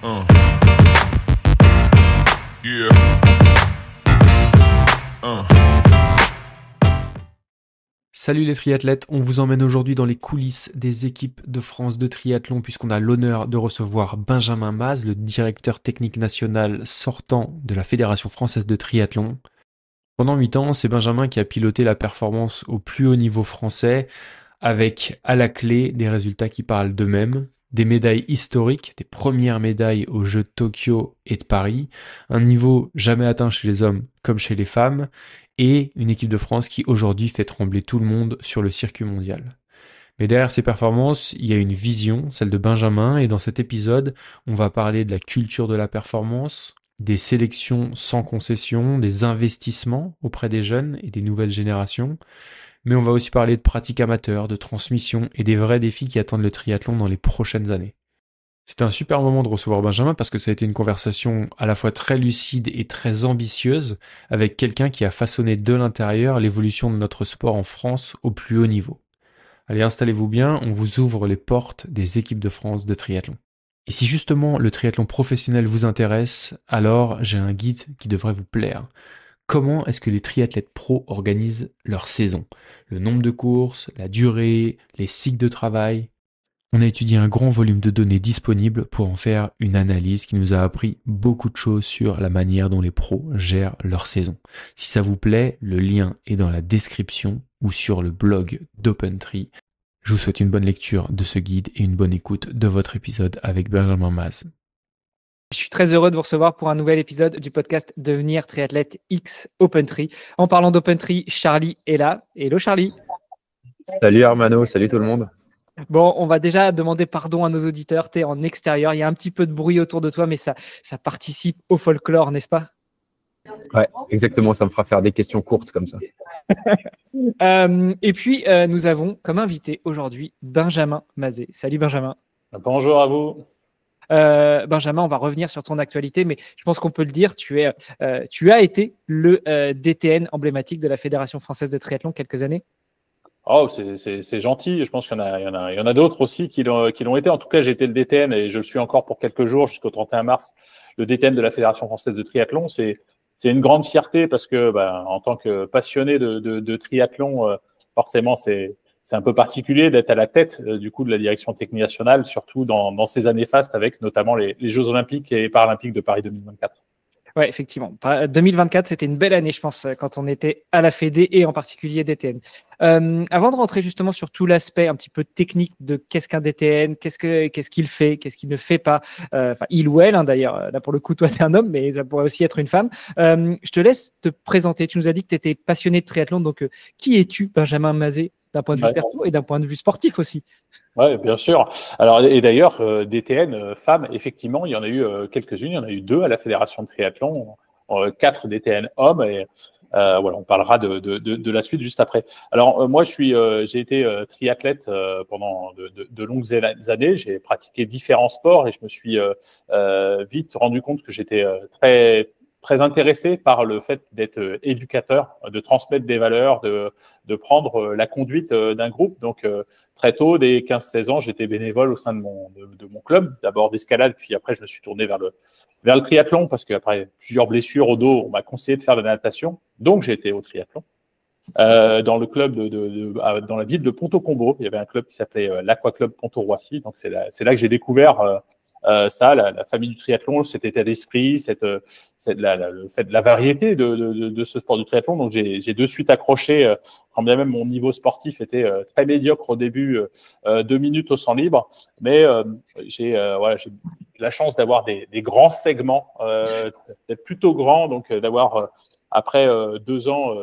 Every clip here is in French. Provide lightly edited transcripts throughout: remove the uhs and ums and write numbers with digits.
Uh, yeah. Uh. Salut les triathlètes, on vous emmène aujourd'hui dans les coulisses des équipes de France de triathlon puisqu'on a l'honneur de recevoir Benjamin Maz, le directeur technique national sortant de la Fédération française de triathlon. Pendant 8 ans, c'est Benjamin qui a piloté la performance au plus haut niveau français avec à la clé des résultats qui parlent d'eux-mêmes, des médailles historiques, des premières médailles aux Jeux de Tokyo et de Paris, un niveau jamais atteint chez les hommes comme chez les femmes, et une équipe de France qui aujourd'hui fait trembler tout le monde sur le circuit mondial. Mais derrière ces performances, il y a une vision, celle de Benjamin, et dans cet épisode, on va parler de la culture de la performance, des sélections sans concession, des investissements auprès des jeunes et des nouvelles générations, mais on va aussi parler de pratiques amateurs, de transmission et des vrais défis qui attendent le triathlon dans les prochaines années. C'était un super moment de recevoir Benjamin parce que ça a été une conversation à la fois très lucide et très ambitieuse avec quelqu'un qui a façonné de l'intérieur l'évolution de notre sport en France au plus haut niveau. Allez, installez-vous bien, on vous ouvre les portes des équipes de France de triathlon. Et si justement le triathlon professionnel vous intéresse, alors j'ai un guide qui devrait vous plaire. Comment est-ce que les triathlètes pros organisent leur saison? Le nombre de courses, la durée, les cycles de travail. On a étudié un grand volume de données disponibles pour en faire une analyse qui nous a appris beaucoup de choses sur la manière dont les pros gèrent leur saison. Si ça vous plaît, le lien est dans la description ou sur le blog d'OpenTree. Je vous souhaite une bonne lecture de ce guide et une bonne écoute de votre épisode avec Benjamin Maz. Je suis très heureux de vous recevoir pour un nouvel épisode du podcast Devenir triathlète X OpenTree. En parlant d'OpenTree, Charlie est là. Hello Charlie. Salut Armano, salut tout le monde. Bon, on va déjà demander pardon à nos auditeurs. Tu es en extérieur, il y a un petit peu de bruit autour de toi, mais ça participe au folklore, n'est-ce pas? Ouais, exactement, ça me fera faire des questions courtes comme ça. Et puis, nous avons comme invité aujourd'hui Benjamin Mazet. Salut Benjamin. Bonjour à vous. Benjamin, on va revenir sur ton actualité, mais je pense qu'on peut le dire, tu as été le DTN emblématique de la Fédération française de triathlon quelques années. Oh, c'est gentil. Je pense qu'il y en a d'autres aussi qui l'ont été. En tout cas, j'ai été le DTN et je le suis encore pour quelques jours jusqu'au 31 mars. Le DTN de la Fédération française de triathlon, c'est une grande fierté parce que, en tant que passionné de triathlon, forcément, c'est un peu particulier d'être à la tête du coup de la direction technique nationale, surtout dans ces années fastes avec notamment les Jeux Olympiques et Paralympiques de Paris 2024. Oui, effectivement. 2024, c'était une belle année, je pense, quand on était à la Fédé et en particulier DTN. Avant de rentrer justement sur tout l'aspect un petit peu technique de qu'est-ce qu'un DTN, qu'est-ce qu'il fait, qu'est-ce qu'il ne fait pas, il ou elle, d'ailleurs, là pour le coup, toi, tu es un homme, mais ça pourrait aussi être une femme. Je te laisse te présenter. Tu nous as dit que tu étais passionné de triathlon, donc qui es-tu, Benjamin Mazet, d'un point de vue perso et d'un point de vue sportif aussi? Oui, bien sûr. Alors, et d'ailleurs, DTN femmes, effectivement, il y en a eu quelques-unes. Il y en a eu 2 à la Fédération de triathlon, 4 DTN hommes. Et voilà, on parlera de la suite juste après. Alors, moi, j'ai été triathlète pendant de longues années. J'ai pratiqué différents sports et je me suis vite rendu compte que j'étais très intéressé par le fait d'être éducateur, de transmettre des valeurs, de prendre la conduite d'un groupe. Donc, très tôt, dès 15-16 ans, j'étais bénévole au sein de mon club, d'abord d'escalade, puis après, je me suis tourné vers le triathlon parce qu'après plusieurs blessures au dos, on m'a conseillé de faire de la natation. Donc, j'ai été au triathlon. Dans le club dans la ville de Ponto-Combo, il y avait un club qui s'appelait l'Aqua Club Ponto-Roissy. Donc, c'est là que j'ai découvert ça, la famille du triathlon, cet état d'esprit, le fait de la variété de ce sport du triathlon. Donc, j'ai de suite accroché, quand bien même mon niveau sportif était très médiocre au début, 2 minutes au 100 libre. Mais j'ai la chance d'avoir des grands segments, d'être plutôt grand, donc d'avoir, après 2 ans,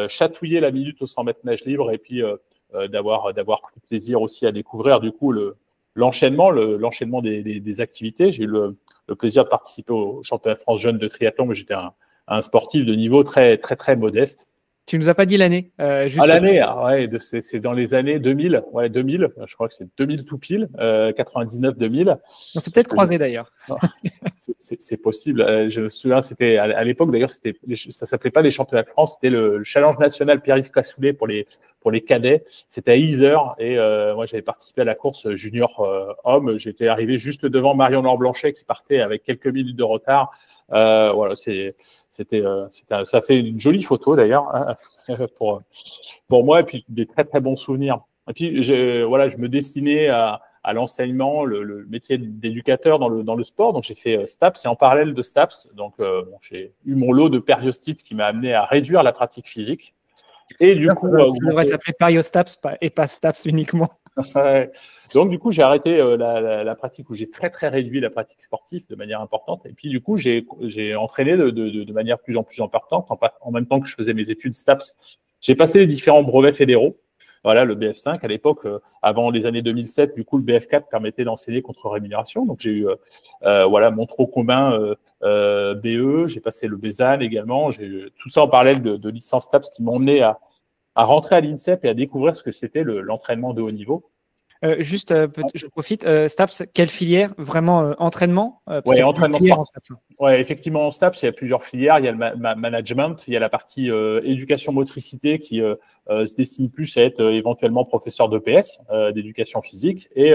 chatouillé la minute au 100 mètres nage libre et puis d'avoir pris plaisir aussi à découvrir du coup l'enchaînement des activités. J'ai eu le plaisir de participer au championnat de France jeune de triathlon, mais j'étais un sportif de niveau très, très, très modeste. Tu nous as pas dit l'année. À l'année, ouais, c'est dans les années 2000. Ouais, 2000. Je crois que c'est 2000 tout pile. 99-2000. On s'est peut-être croisé d'ailleurs. C'est possible. Je me souviens, c'était à l'époque d'ailleurs, ça s'appelait pas les championnats de France, c'était le challenge national Pierre-Yves Cassoulet pour les cadets. C'était à Yzeure et moi j'avais participé à la course junior homme. J'étais arrivé juste devant Marion-Laure Blanchet qui partait avec quelques minutes de retard. Voilà, ça fait une jolie photo d'ailleurs hein, pour moi et puis des très très bons souvenirs. Et puis je me destinais à l'enseignement, le métier d'éducateur dans le sport. Donc, j'ai fait STAPS et en parallèle de STAPS, donc j'ai eu mon lot de périostite qui m'a amené à réduire la pratique physique. Et du coup, ça devrait s'appeler périostaps et pas STAPS uniquement. Donc, du coup, j'ai arrêté la pratique où j'ai très, très réduit la pratique sportive de manière importante. Et puis, du coup, j'ai entraîné de manière plus en plus importante en même temps que je faisais mes études STAPS. J'ai passé les différents brevets fédéraux. Voilà, le BF5 à l'époque, avant les années 2007, du coup, le BF4 permettait d'enseigner contre rémunération. Donc, j'ai eu mon tronc commun BE, j'ai passé le BESAN également. J'ai eu tout ça en parallèle de licence TAPS qui m'ont emmené à rentrer à l'INSEP et à découvrir ce que c'était l'entraînement de haut niveau. Je profite. STAPS, quelle filière? Vraiment entraînement? Oui, entraînement sportif. Ouais, effectivement, en STAPS, il y a plusieurs filières. Il y a le management, il y a la partie éducation motricité qui se destine plus à être éventuellement professeur d'EPS, d'éducation physique. Et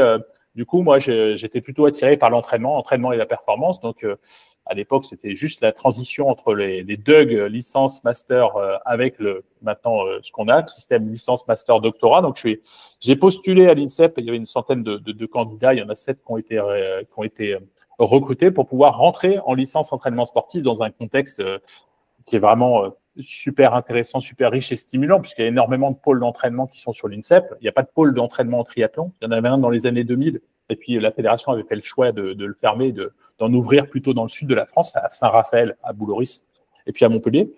du coup, moi, j'étais plutôt attiré par l'entraînement et la performance. Donc, à l'époque, c'était juste la transition entre les DUG, licence, master, avec maintenant ce qu'on a, le système licence, master, doctorat. Donc, j'ai postulé à l'INSEP. Il y avait une centaine de candidats. Il y en a 7 qui ont été recrutés pour pouvoir rentrer en licence entraînement sportif dans un contexte qui est vraiment super intéressant, super riche et stimulant, puisqu'il y a énormément de pôles d'entraînement qui sont sur l'INSEP. Il n'y a pas de pôle d'entraînement en triathlon. Il y en avait un dans les années 2000. Et puis, la fédération avait fait le choix de le fermer, d'en ouvrir plutôt dans le sud de la France, à Saint-Raphaël, à Bouloris, et puis à Montpellier.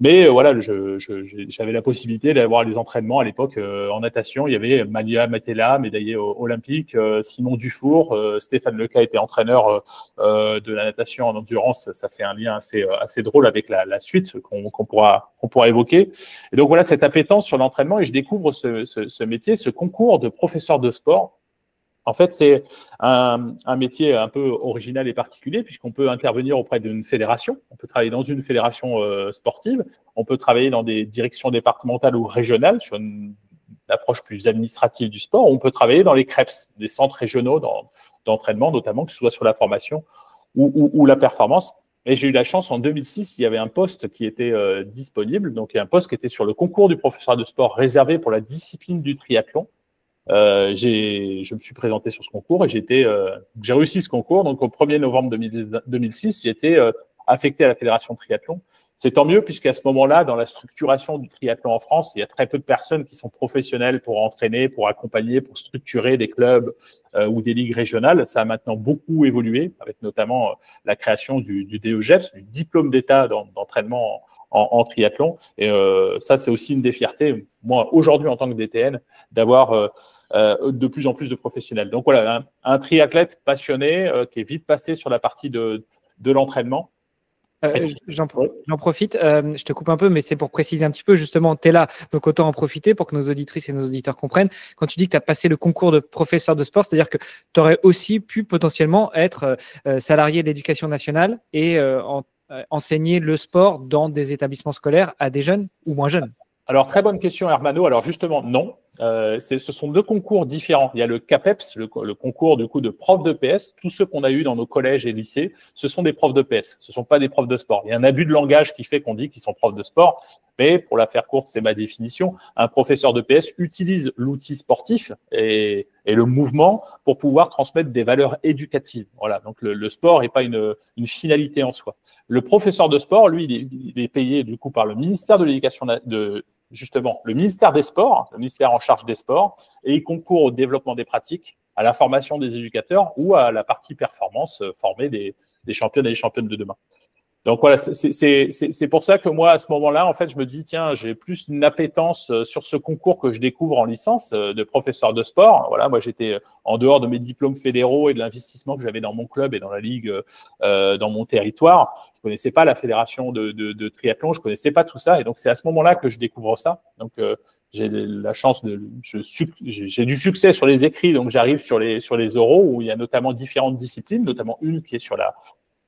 Mais voilà, j'avais la possibilité d'avoir les entraînements à l'époque en natation. Il y avait Mania Matella, médaillé olympique, Simon Dufour, Stéphane Leca était entraîneur de la natation en endurance. Ça fait un lien assez drôle avec la suite qu'on pourra évoquer. Et donc voilà, cette appétence sur l'entraînement, et je découvre ce métier, ce concours de professeur de sport. En fait, c'est un métier un peu original et particulier puisqu'on peut intervenir auprès d'une fédération, on peut travailler dans une fédération sportive, on peut travailler dans des directions départementales ou régionales sur une approche plus administrative du sport, on peut travailler dans les CREPS, des centres régionaux d'entraînement, notamment que ce soit sur la formation ou la performance. Et j'ai eu la chance, en 2006, il y avait un poste qui était disponible, donc il y a un poste qui était sur le concours du professeur de sport réservé pour la discipline du triathlon. Je me suis présenté sur ce concours et j'ai réussi ce concours. Donc, au 1er novembre 2006, j'ai été affecté à la Fédération de triathlon. C'est tant mieux puisqu'à ce moment-là, dans la structuration du triathlon en France, il y a très peu de personnes qui sont professionnelles pour entraîner, pour accompagner, pour structurer des clubs ou des ligues régionales. Ça a maintenant beaucoup évolué avec notamment la création du DEGEPS, du diplôme d'État d'entraînement en triathlon. Et ça, c'est aussi une des fiertés, moi, aujourd'hui, en tant que DTN, d'avoir de plus en plus de professionnels. Donc voilà, un triathlète passionné qui est vite passé sur la partie de l'entraînement. J'en profite, je te coupe un peu, mais c'est pour préciser un petit peu, justement, tu es là, donc autant en profiter pour que nos auditrices et nos auditeurs comprennent. Quand tu dis que tu as passé le concours de professeur de sport, c'est-à-dire que tu aurais aussi pu potentiellement être salarié de l'éducation nationale et enseigner le sport dans des établissements scolaires à des jeunes ou moins jeunes. Alors, très bonne question, Hermano. Alors, justement, non. Ce sont deux concours différents. Il y a le CAPEPS, le concours du coup de profs d'EPS. Tous ceux qu'on a eu dans nos collèges et lycées, ce sont des profs d'EPS. Ce ne sont pas des profs de sport. Il y a un abus de langage qui fait qu'on dit qu'ils sont profs de sport. Mais pour la faire courte, c'est ma définition. Un professeur d'EPS utilise l'outil sportif et le mouvement pour pouvoir transmettre des valeurs éducatives. Voilà. Donc, le sport n'est pas une finalité en soi. Le professeur de sport, lui, il est payé du coup par le ministère de l'Éducation justement, le ministère des Sports, le ministère en charge des sports, et il concourt au développement des pratiques, à la formation des éducateurs ou à la partie performance, former des championnes et des championnes de demain. Donc voilà, c'est pour ça que moi, à ce moment-là, en fait, je me dis, tiens, j'ai plus une appétence sur ce concours que je découvre en licence de professeur de sport. Voilà, moi, j'étais en dehors de mes diplômes fédéraux et de l'investissement que j'avais dans mon club et dans la ligue, dans mon territoire. Je connaissais pas la fédération de triathlon, je connaissais pas tout ça. Et donc, c'est à ce moment-là que je découvre ça. Donc, j'ai la chance j'ai du succès sur les écrits, donc j'arrive sur les oraux où il y a notamment différentes disciplines, notamment une qui est sur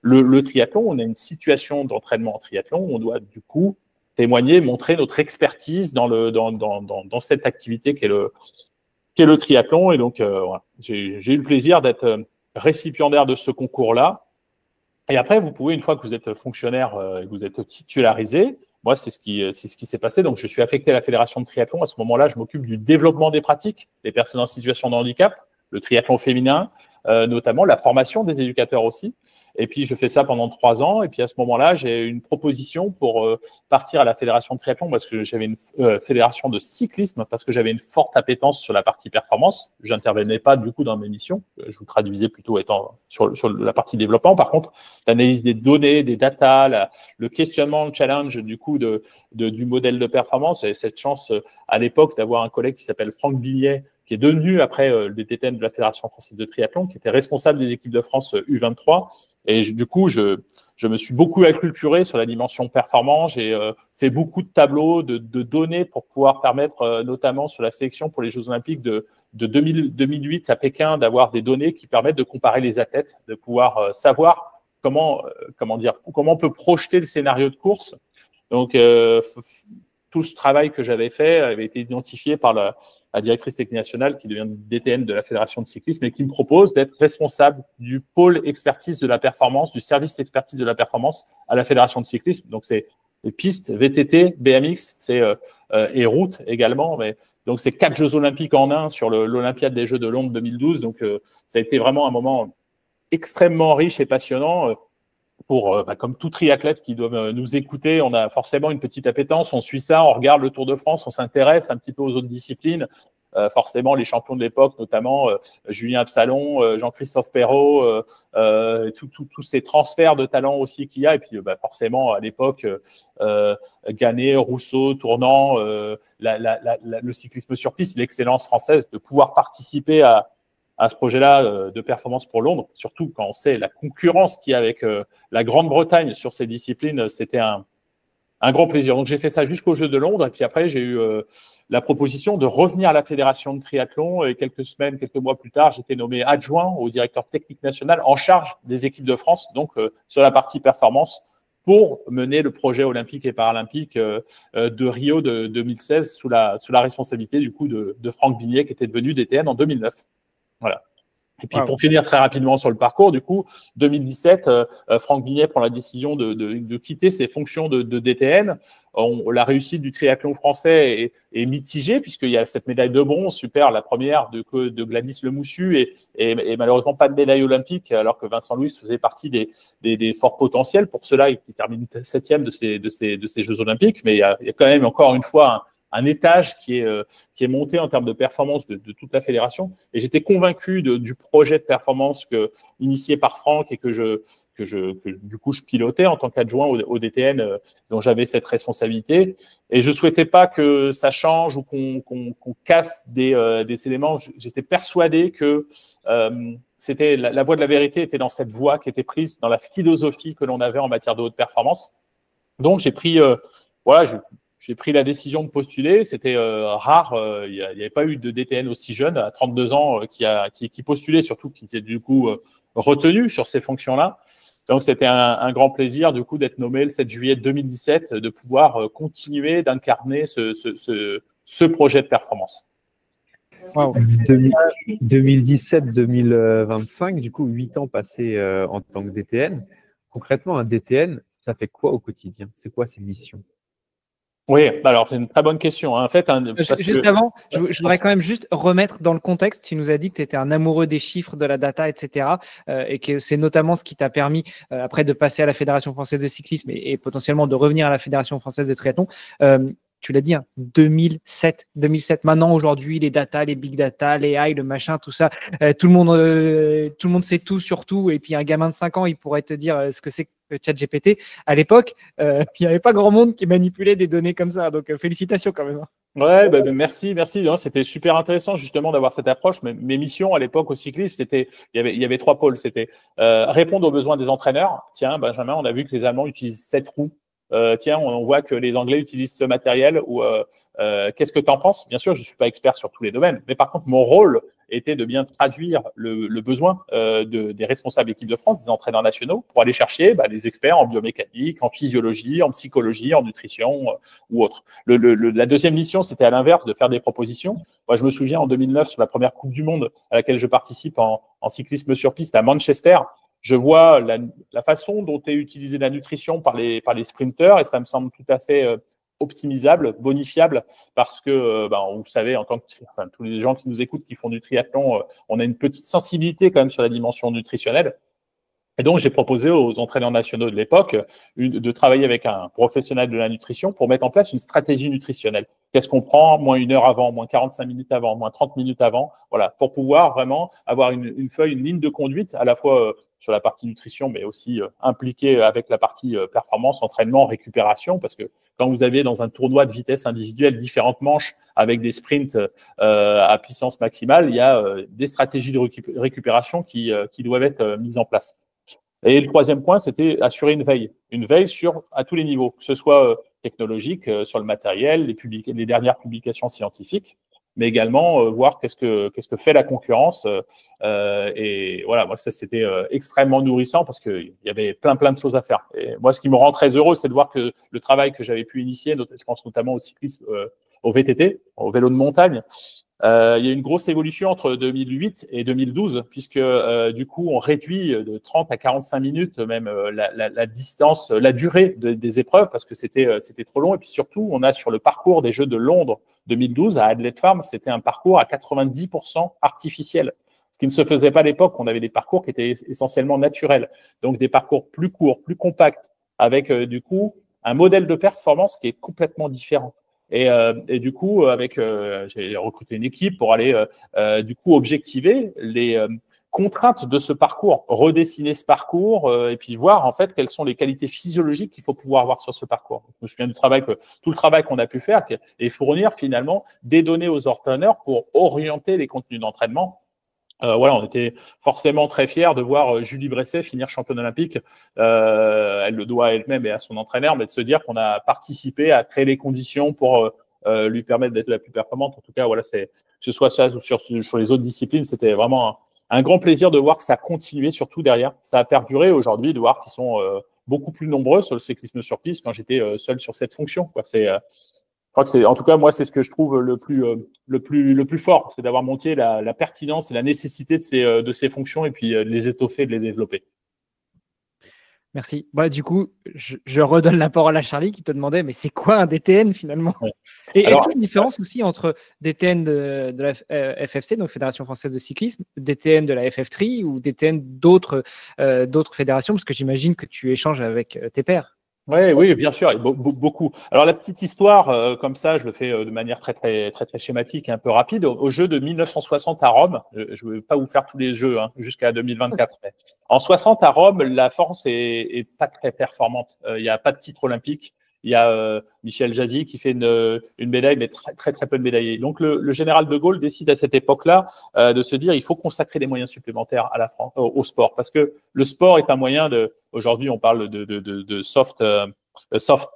le triathlon. On a une situation d'entraînement en triathlon où on doit du coup témoigner, montrer notre expertise dans cette activité qu'est le triathlon. Et donc, voilà, j'ai eu le plaisir d'être récipiendaire de ce concours-là. Et après, vous pouvez, une fois que vous êtes fonctionnaire et que vous êtes titularisé, moi, c'est ce qui s'est passé. Donc, je suis affecté à la fédération de triathlon. À ce moment-là, je m'occupe du développement des pratiques des personnes en situation de handicap, le triathlon féminin, notamment la formation des éducateurs aussi. Et puis, je fais ça pendant 3 ans. Et puis, à ce moment-là, j'ai une proposition pour partir à la fédération de triathlon parce que j'avais une fédération de cyclisme, parce que j'avais une forte appétence sur la partie performance. Je n'intervenais pas, du coup, dans mes missions. Je vous traduisais plutôt étant sur la partie développement. Par contre, l'analyse des données, des data, le questionnement, le challenge, du coup, du modèle de performance. J'avais cette chance, à l'époque, d'avoir un collègue qui s'appelle Franck Billet, qui est devenu après le DTN de la Fédération française de triathlon, qui était responsable des équipes de France U23. Et du coup, je me suis beaucoup acculturé sur la dimension performance. J'ai fait beaucoup de tableaux, de données pour pouvoir permettre, notamment sur la sélection pour les Jeux Olympiques de 2008 à Pékin, d'avoir des données qui permettent de comparer les athlètes, de pouvoir savoir comment on peut projeter le scénario de course. Donc, tout ce travail que j'avais fait avait été identifié par la directrice technique nationale qui devient DTN de la Fédération de cyclisme et qui me propose d'être responsable du pôle expertise de la performance, du service expertise de la performance à la Fédération de cyclisme. Donc, c'est les pistes, VTT, BMX, et route également. Donc, c'est 4 Jeux Olympiques en un sur l'Olympiade des Jeux de Londres 2012. Donc, ça a été vraiment un moment extrêmement riche et passionnant. Comme tout triathlète qui doit nous écouter, on a forcément une petite appétence, on suit ça, on regarde le Tour de France, on s'intéresse un petit peu aux autres disciplines. Forcément, les champions de l'époque, notamment Julien Absalon, Jean-Christophe Perrault, tous ces transferts de talent aussi qu'il y a. Et puis, forcément, à l'époque, Gannet, Rousseau, Tournant, le cyclisme sur piste, l'excellence française, de pouvoir participer à ce projet-là de performance pour Londres, surtout quand on sait la concurrence qu'il y a avec la Grande-Bretagne sur ces disciplines, c'était un grand plaisir. Donc, j'ai fait ça jusqu'aux Jeux de Londres. Et puis après, j'ai eu la proposition de revenir à la Fédération de triathlon. Et quelques mois plus tard, j'étais nommé adjoint au directeur technique national en charge des équipes de France, donc sur la partie performance, pour mener le projet olympique et paralympique de Rio de 2016 sous la responsabilité du coup de Franck Billet, qui était devenu DTN en 2009. Voilà. Et puis, pour finir très rapidement sur le parcours, du coup, 2017, Franck Billet prend la décision de quitter ses fonctions de DTN. La réussite du triathlon français est mitigée, puisqu'il y a cette médaille de bronze, super, la première de Gladys Lemoussu, et malheureusement pas de médaille olympique, alors que Vincent Louis faisait partie des forts potentiels pour cela, et qui termine 7e de ces Jeux Olympiques. Mais il y a quand même, encore une fois, un étage qui est monté en termes de performance de toute la fédération. Et j'étais convaincu du projet de performance initié par Franck et que du coup je pilotais en tant qu'adjoint au DTN, dont j'avais cette responsabilité. Et je ne souhaitais pas que ça change ou qu'on casse des éléments. J'étais persuadé que c'était la voie de la vérité était dans cette voie qui était prise dans la philosophie que l'on avait en matière de haute performance. Donc j'ai pris j'ai pris la décision de postuler. C'était rare. Il n'y avait pas eu de DTN aussi jeune, à 32 ans, qui postulait, surtout qui était du coup retenu sur ces fonctions-là. Donc, c'était un grand plaisir du coup d'être nommé le 7 juillet 2017, de pouvoir continuer d'incarner ce projet de performance. Wow. 2017-2025, du coup, 8 ans passés en tant que DTN. Concrètement, un DTN, ça fait quoi au quotidien? C'est quoi ses missions? Oui, alors c'est une très bonne question. En fait, avant, je voudrais quand même juste remettre dans le contexte. Tu nous as dit que tu étais un amoureux des chiffres, de la data, etc. Et que c'est notamment ce qui t'a permis après de passer à la Fédération française de cyclisme et potentiellement de revenir à la Fédération française de triathlon. Tu l'as dit, 2007. Maintenant, aujourd'hui, les data, les big data, les AI, le machin, tout ça, tout le monde sait tout sur tout. Et puis, un gamin de 5 ans, il pourrait te dire ce que c'est ChatGPT. À l'époque, il n'y avait pas grand monde qui manipulait des données comme ça. Donc, félicitations quand même. Ouais, merci. Non, c'était super intéressant justement d'avoir cette approche. Mes missions à l'époque au cyclisme, il y avait 3 pôles. C'était répondre aux besoins des entraîneurs. Tiens, Benjamin, on a vu que les Allemands utilisent 7 roues. Tiens, on voit que les Anglais utilisent ce matériel. Ou qu'est-ce que tu en penses? Bien sûr, je suis pas expert sur tous les domaines, mais par contre, mon rôle était de bien traduire le besoin des responsables d'équipe de France, des entraîneurs nationaux, pour aller chercher les experts en biomécanique, en physiologie, en psychologie, en nutrition ou autre. La deuxième mission, c'était à l'inverse, de faire des propositions. Moi, je me souviens en 2009, sur la première Coupe du Monde à laquelle je participe en cyclisme sur piste à Manchester, je vois la façon dont est utilisée la nutrition par les sprinteurs et ça me semble tout à fait optimisable, bonifiable, parce que, vous savez, tous les gens qui nous écoutent, qui font du triathlon, on a une petite sensibilité quand même sur la dimension nutritionnelle. Et donc, j'ai proposé aux entraîneurs nationaux de l'époque de travailler avec un professionnel de la nutrition pour mettre en place une stratégie nutritionnelle. Qu'est-ce qu'on prend moins 1 heure avant, moins 45 minutes avant, moins 30 minutes avant, voilà, pour pouvoir vraiment avoir une feuille, une ligne de conduite, à la fois sur la partie nutrition, mais aussi impliquée avec la partie performance, entraînement, récupération, parce que quand vous avez dans un tournoi de vitesse individuelle différentes manches avec des sprints à puissance maximale, il y a des stratégies de récupération qui doivent être mises en place. Et le troisième point, c'était assurer une veille à tous les niveaux, que ce soit technologique, sur le matériel, les dernières publications scientifiques, mais également voir qu'est-ce que fait la concurrence. Et voilà, moi, ça, c'était extrêmement nourrissant parce qu'il y avait plein de choses à faire. Et moi, ce qui me rend très heureux, c'est de voir que le travail que j'avais pu initier, je pense notamment au cyclisme, au VTT, au vélo de montagne, il y a eu une grosse évolution entre 2008 et 2012, puisque du coup, on réduit de 30 à 45 minutes même la distance, la durée des épreuves, parce que c'était trop long. Et puis surtout, on a sur le parcours des Jeux de Londres 2012 à Adelaide Farm, c'était un parcours à 90% artificiel, ce qui ne se faisait pas à l'époque. On avait des parcours qui étaient essentiellement naturels, donc des parcours plus courts, plus compacts, avec du coup un modèle de performance qui est complètement différent. Et du coup, j'ai recruté une équipe pour aller du coup objectiver les contraintes de ce parcours, redessiner ce parcours et puis voir en fait quelles sont les qualités physiologiques qu'il faut pouvoir avoir sur ce parcours. Donc, je me souviens tout le travail qu'on a pu faire et fournir finalement des données aux entraîneurs pour orienter les contenus d'entraînement. Voilà, on était forcément très fiers de voir Julie Bresset finir championne olympique. Elle le doit à elle-même et à son entraîneur, mais de se dire qu'on a participé à créer les conditions pour lui permettre d'être la plus performante. En tout cas, voilà, que ce soit ça ou sur les autres disciplines, c'était vraiment un grand plaisir de voir que ça a continué, surtout derrière. Ça a perduré aujourd'hui, de voir qu'ils sont beaucoup plus nombreux sur le cyclisme sur piste quand j'étais seul sur cette fonction, quoi. Je crois que en tout cas, moi, c'est ce que je trouve le plus fort, c'est d'avoir montré la pertinence et la nécessité de ces fonctions et puis de les étoffer, de les développer. Merci. Du coup, je redonne la parole à Charlie qui te demandait, mais c'est quoi un DTN finalement? Ouais. Et est-ce qu'il y a une différence aussi entre DTN de la FFC, donc Fédération Française de Cyclisme, DTN de la FF3 ou DTN d'autres fédérations? Parce que j'imagine que tu échanges avec tes pairs. Oui, bien sûr, beaucoup. Alors la petite histoire, comme ça, je le fais de manière très schématique et un peu rapide. Au jeu de 1960 à Rome, je ne vais pas vous faire tous les jeux jusqu'à 2024. Mais en 60 à Rome, la France est pas très performante. Il n'y a pas de titre olympique. Il y a Michel Jaddy qui fait une médaille, mais très peu de médaillés. Donc le général de Gaulle décide à cette époque-là de se dire il faut consacrer des moyens supplémentaires à la France, au sport, parce que le sport est un moyen de. Aujourd'hui, on parle de soft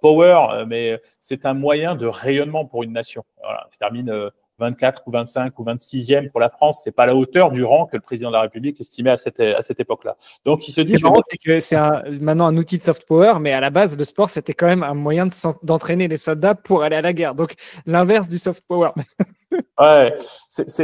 power, mais c'est un moyen de rayonnement pour une nation. Voilà, ça termine 24 ou 25 ou 26e pour la France, c'est pas à la hauteur du rang que le président de la République estimait à cette époque-là. Donc, il se dit… C'est que c'est maintenant un outil de soft power, mais à la base, le sport, c'était quand même un moyen d'entraîner les soldats pour aller à la guerre. Donc, l'inverse du soft power. Ouais,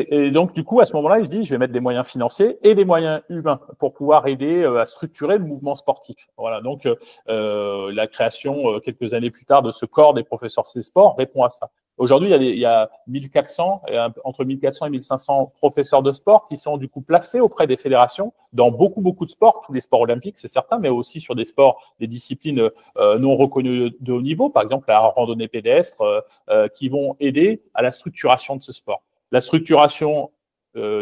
et donc, du coup, à ce moment-là, il se dit, je vais mettre des moyens financiers et des moyens humains pour pouvoir aider à structurer le mouvement sportif. Voilà, donc la création, quelques années plus tard, de ce corps des professeurs des sports répond à ça. Aujourd'hui, il y a 1400, entre 1400 et 1500 professeurs de sport qui sont du coup placés auprès des fédérations dans beaucoup de sports, tous les sports olympiques, c'est certain, mais aussi sur des sports, des disciplines non reconnues de haut niveau, par exemple la randonnée pédestre, qui vont aider à la structuration de ce sport. La structuration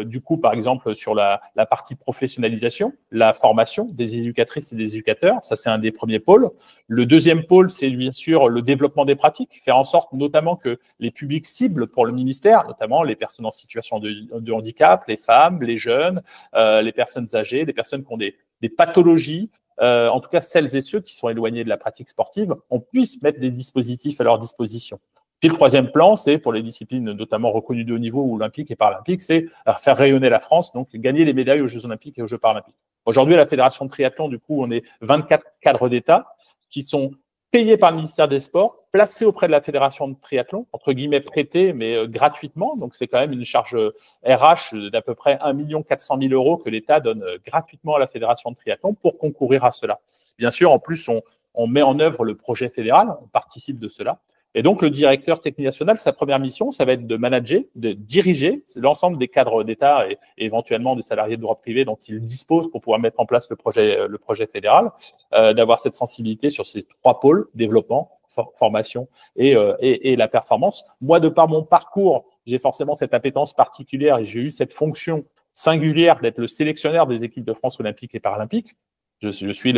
du coup, par exemple, sur la partie professionnalisation, la formation des éducatrices et des éducateurs. Ça, c'est un des premiers pôles. Le deuxième pôle, c'est bien sûr le développement des pratiques, faire en sorte notamment que les publics cibles pour le ministère, notamment les personnes en situation de handicap, les femmes, les jeunes, les personnes âgées, les personnes qui ont des pathologies, en tout cas celles et ceux qui sont éloignés de la pratique sportive, on puisse mettre des dispositifs à leur disposition. Puis le troisième plan, c'est pour les disciplines notamment reconnues de haut niveau, olympiques et paralympiques, c'est faire rayonner la France, donc gagner les médailles aux Jeux olympiques et aux Jeux paralympiques. Aujourd'hui, à la Fédération de triathlon, du coup, on est 24 cadres d'État qui sont payés par le ministère des Sports, placés auprès de la Fédération de triathlon, entre guillemets prêtés, mais gratuitement. Donc, c'est quand même une charge RH d'à peu près 1 400 000 € que l'État donne gratuitement à la Fédération de triathlon pour concourir à cela. Bien sûr, en plus, on met en œuvre le projet fédéral, on participe de cela. Et donc, le directeur technique national, sa première mission, ça va être de manager, de diriger l'ensemble des cadres d'État et éventuellement des salariés de droit privé dont il dispose pour pouvoir mettre en place le projet fédéral, d'avoir cette sensibilité sur ces 3 pôles, développement, formation et la performance. Moi, de par mon parcours, j'ai forcément cette appétence particulière et j'ai eu cette fonction singulière d'être le sélectionneur des équipes de France olympiques et paralympiques. Je suis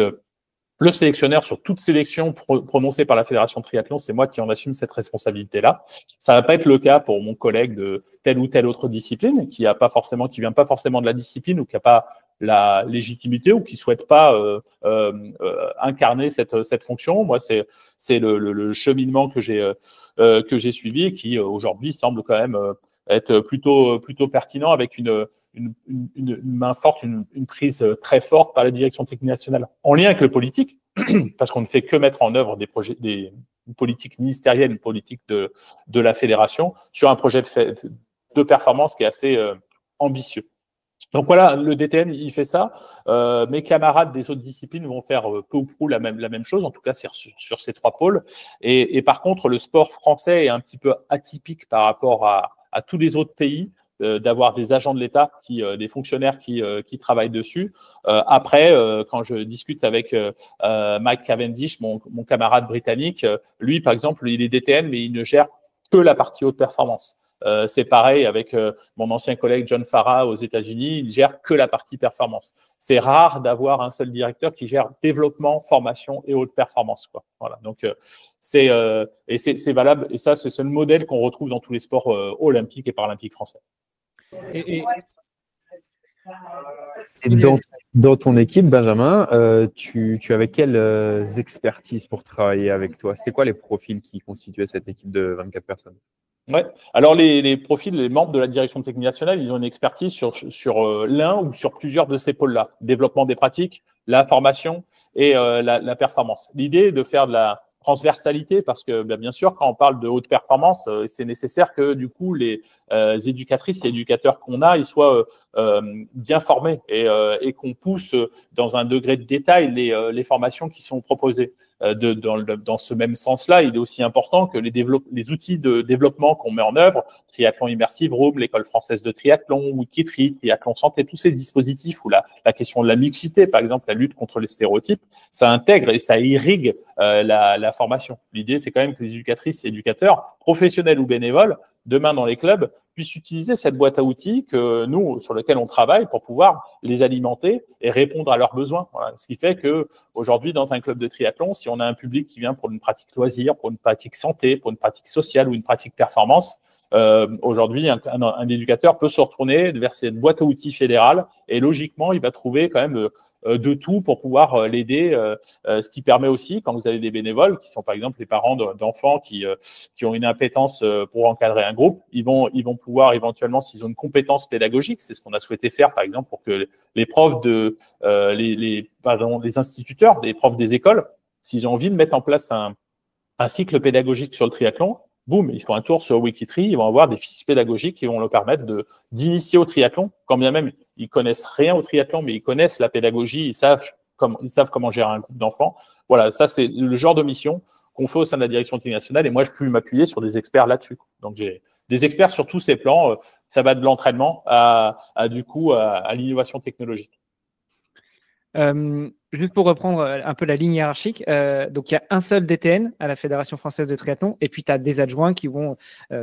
le sélectionneur sur toute sélection prononcée par la Fédération de triathlon, c'est moi qui en assume cette responsabilité-là. Ça va pas être le cas pour mon collègue de telle ou telle autre discipline qui vient pas forcément de la discipline ou qui a pas la légitimité ou qui souhaite pas incarner cette fonction. Moi, c'est le cheminement que j'ai suivi et qui aujourd'hui semble quand même être plutôt pertinent avec une main forte, une prise très forte par la direction technique nationale, en lien avec le politique, parce qu'on ne fait que mettre en œuvre une politique ministérielle, une politique de la fédération, sur un projet de performance qui est assez ambitieux. Donc voilà, le DTN, il fait ça. Mes camarades des autres disciplines vont faire peu ou prou la même chose, en tout cas sur ces 3 pôles. Et par contre, le sport français est un petit peu atypique par rapport à tous les autres pays, d'avoir des agents de l'État, des fonctionnaires qui travaillent dessus. Après, quand je discute avec Mike Cavendish, mon camarade britannique, lui, par exemple, il est DTN, mais il ne gère que la partie haute performance. C'est pareil avec mon ancien collègue John Farah aux États-Unis, il gère que la partie performance. C'est rare d'avoir un seul directeur qui gère développement, formation et haute performance, quoi. Voilà. Donc c'est valable et ça c'est le modèle qu'on retrouve dans tous les sports olympiques et paralympiques français. Et dans ton équipe, Benjamin, tu avais quelles expertises pour travailler avec toi? C'était quoi les profils qui constituaient cette équipe de 24 personnes? Ouais. Alors les profils, les membres de la direction technique nationale, ils ont une expertise sur l'un ou sur plusieurs de ces pôles-là. Développement des pratiques, la formation et la performance. L'idée est de faire de la transversalité parce que bien sûr, quand on parle de haute performance, c'est nécessaire que du coup les éducatrices et éducateurs qu'on a, ils soient bien formés et qu'on pousse dans un degré de détail les formations qui sont proposées. Dans ce même sens-là, il est aussi important que les outils de développement qu'on met en œuvre, Triathlon Immersive Room, l'école française de triathlon, Wikitri, Triathlon Santé, tous ces dispositifs où la question de la mixité, par exemple, la lutte contre les stéréotypes, ça intègre et ça irrigue la formation. L'idée, c'est quand même que les éducatrices et éducateurs, professionnels ou bénévoles, demain dans les clubs, puissent utiliser cette boîte à outils sur laquelle on travaille pour pouvoir les alimenter et répondre à leurs besoins. Voilà. Ce qui fait que aujourd'hui, dans un club de triathlon, si on a un public qui vient pour une pratique loisir, pour une pratique santé, pour une pratique sociale ou une pratique performance, aujourd'hui, un éducateur peut se retourner vers cette boîte à outils fédérale et logiquement, il va trouver quand même de tout pour pouvoir l'aider, ce qui permet aussi, quand vous avez des bénévoles, qui sont par exemple les parents d'enfants qui ont une appétence pour encadrer un groupe, ils vont pouvoir éventuellement, s'ils ont une compétence pédagogique, c'est ce qu'on a souhaité faire par exemple pour que les profs les instituteurs, les profs des écoles, s'ils ont envie de mettre en place un cycle pédagogique sur le triathlon, boum, ils font un tour sur Wikitri, ils vont avoir des fiches pédagogiques qui vont leur permettre d'initier au triathlon, quand bien même ils connaissent rien au triathlon, mais ils connaissent la pédagogie, ils savent comment gérer un groupe d'enfants. Voilà, ça c'est le genre de mission qu'on fait au sein de la direction technique nationale et moi je peux m'appuyer sur des experts là-dessus. Donc j'ai des experts sur tous ces plans, ça va de l'entraînement à l'innovation technologique. Juste pour reprendre un peu la ligne hiérarchique, donc il y a un seul DTN à la Fédération française de triathlon, et puis tu as des adjoints qui vont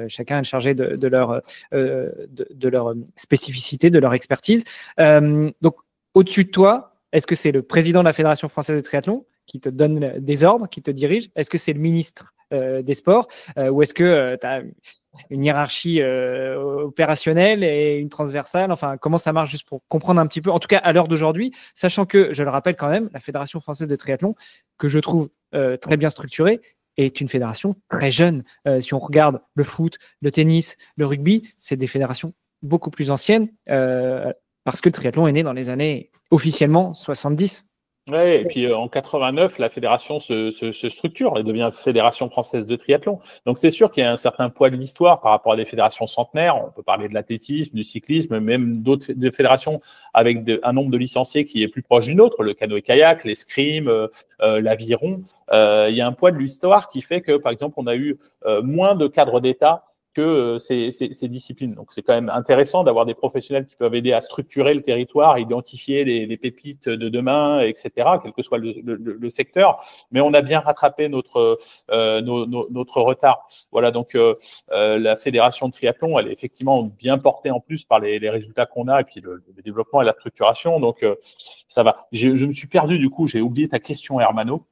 chacun être chargé de leur spécificité, de leur expertise. Donc au-dessus de toi, est-ce que c'est le président de la Fédération française de triathlon qui te donne des ordres, qui te dirige? Est-ce que c'est le ministre des Sports, ou est-ce que tu as une hiérarchie opérationnelle et une transversale? Enfin, comment ça marche, juste pour comprendre un petit peu, en tout cas à l'heure d'aujourd'hui, sachant que, je le rappelle quand même, la Fédération française de triathlon, que je trouve très bien structurée, est une fédération très jeune. Si on regarde le foot, le tennis, le rugby, c'est des fédérations beaucoup plus anciennes, parce que le triathlon est né dans les années officiellement 70. Oui, et puis en 89, la fédération se structure et devient Fédération française de triathlon. Donc c'est sûr qu'il y a un certain poids de l'histoire par rapport à des fédérations centenaires. On peut parler de l'athlétisme, du cyclisme, même d'autres fédérations avec un nombre de licenciés qui est plus proche d'une autre, le canoë-kayak, l'escrime, l'aviron. Il y a un poids de l'histoire qui fait que, par exemple, on a eu moins de cadres d'État que ces disciplines. Donc, c'est quand même intéressant d'avoir des professionnels qui peuvent aider à structurer le territoire, à identifier les pépites de demain, etc., quel que soit le secteur. Mais on a bien rattrapé notre retard. Voilà, donc la fédération de triathlon, elle est effectivement bien portée en plus par les résultats qu'on a et puis le développement et la structuration. Donc, ça va. Je me suis perdu, du coup, j'ai oublié ta question, Hermano.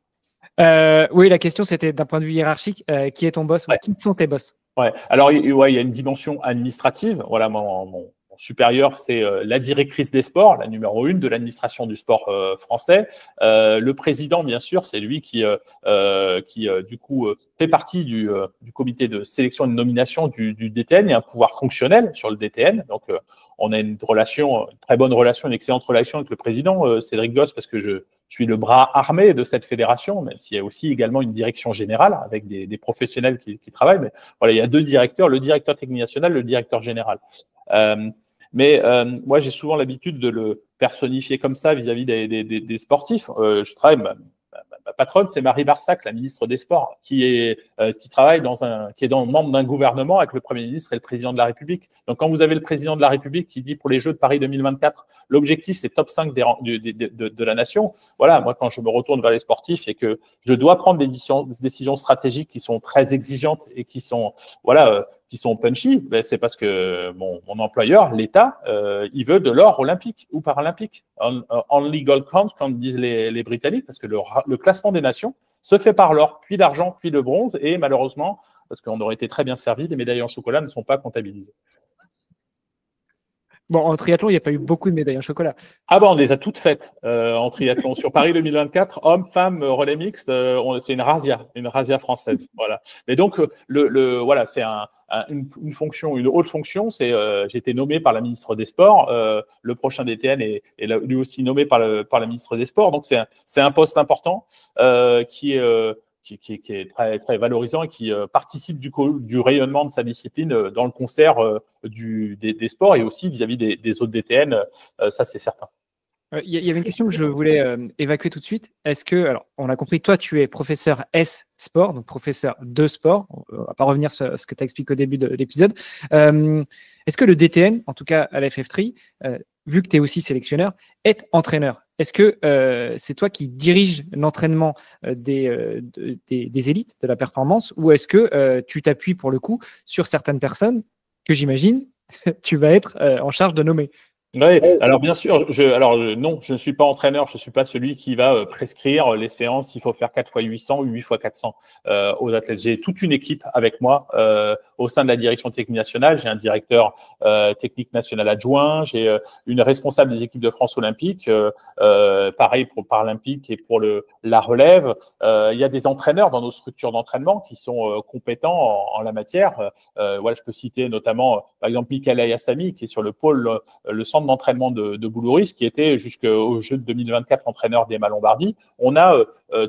Oui, la question, c'était d'un point de vue hiérarchique, qui est ton boss, ou qui sont tes boss? Ouais. Alors, il y a une dimension administrative. Voilà, mon supérieur, c'est la directrice des sports, la numéro 1 de l'administration du sport français. Le président, bien sûr, c'est lui qui du coup, fait partie du comité de sélection et de nomination du DTN. Il y a un pouvoir fonctionnel sur le DTN. Donc, on a une très bonne relation, une excellente relation avec le président, Cédric Gosse, parce que je suis le bras armé de cette fédération, même s'il y a aussi également une direction générale avec des professionnels qui travaillent. Mais voilà, il y a 2 directeurs, le directeur technique national, le directeur général. Moi, j'ai souvent l'habitude de le personnifier comme ça vis-à-vis des sportifs. Je travaille, ma patronne, c'est Marie Barsac, la ministre des Sports, qui travaille qui est membre d'un gouvernement avec le Premier ministre et le Président de la République. Donc, quand vous avez le Président de la République qui dit pour les Jeux de Paris 2024, l'objectif, c'est top 5 de la nation. Voilà, moi, quand je me retourne vers les sportifs et que je dois prendre des décisions stratégiques qui sont très exigeantes et qui sont, qui sont punchy, ben c'est parce que mon employeur, l'État, il veut de l'or olympique ou paralympique. Only gold counts, comme disent les Britanniques, parce que le classement des nations se fait par l'or, puis l'argent, puis le bronze, et malheureusement, parce qu'on aurait été très bien servi, les médailles en chocolat ne sont pas comptabilisées. Bon, en triathlon, il n'y a pas eu beaucoup de médailles en chocolat. Ah ben, on les a toutes faites en triathlon. Sur Paris 2024, hommes, femmes, relais mixte, c'est une razzia française. Voilà. Mais donc, voilà, c'est une fonction, une haute fonction. J'ai été nommé par la ministre des Sports. Le prochain DTN est lui aussi nommé par la ministre des Sports. Donc, c'est un poste important qui est très, très valorisant et qui participe du rayonnement de sa discipline dans le concert des sports et aussi vis-à-vis des autres DTN, ça c'est certain. Il y avait une question que je voulais évacuer tout de suite. Est-ce que, alors, on a compris, toi, tu es professeur S sport, donc professeur de sport. On ne va pas revenir sur ce que tu as expliqué au début de l'épisode. Est-ce que le DTN, en tout cas à la FF3, vu que tu es aussi sélectionneur, est entraîneur? Est-ce que c'est toi qui diriges l'entraînement des élites, de la performance, ou est-ce que tu t'appuies pour le coup sur certaines personnes que j'imagine tu vas être en charge de nommer? Oui, alors bien sûr, non, je ne suis pas entraîneur, je ne suis pas celui qui va prescrire les séances, il faut faire 4 x 800 ou 8 x 400 aux athlètes. J'ai toute une équipe avec moi au sein de la direction technique nationale. J'ai un directeur technique national adjoint, j'ai une responsable des équipes de France olympique, pareil pour paralympique et pour la relève. Il y a des entraîneurs dans nos structures d'entraînement qui sont compétents en la matière. Voilà, je peux citer notamment, par exemple, Michael Ayassami, qui est sur le pôle, le centre d'entraînement de Boulouris, qui était jusqu'au jeu de 2024 entraîneur d'Emma Lombardi. On a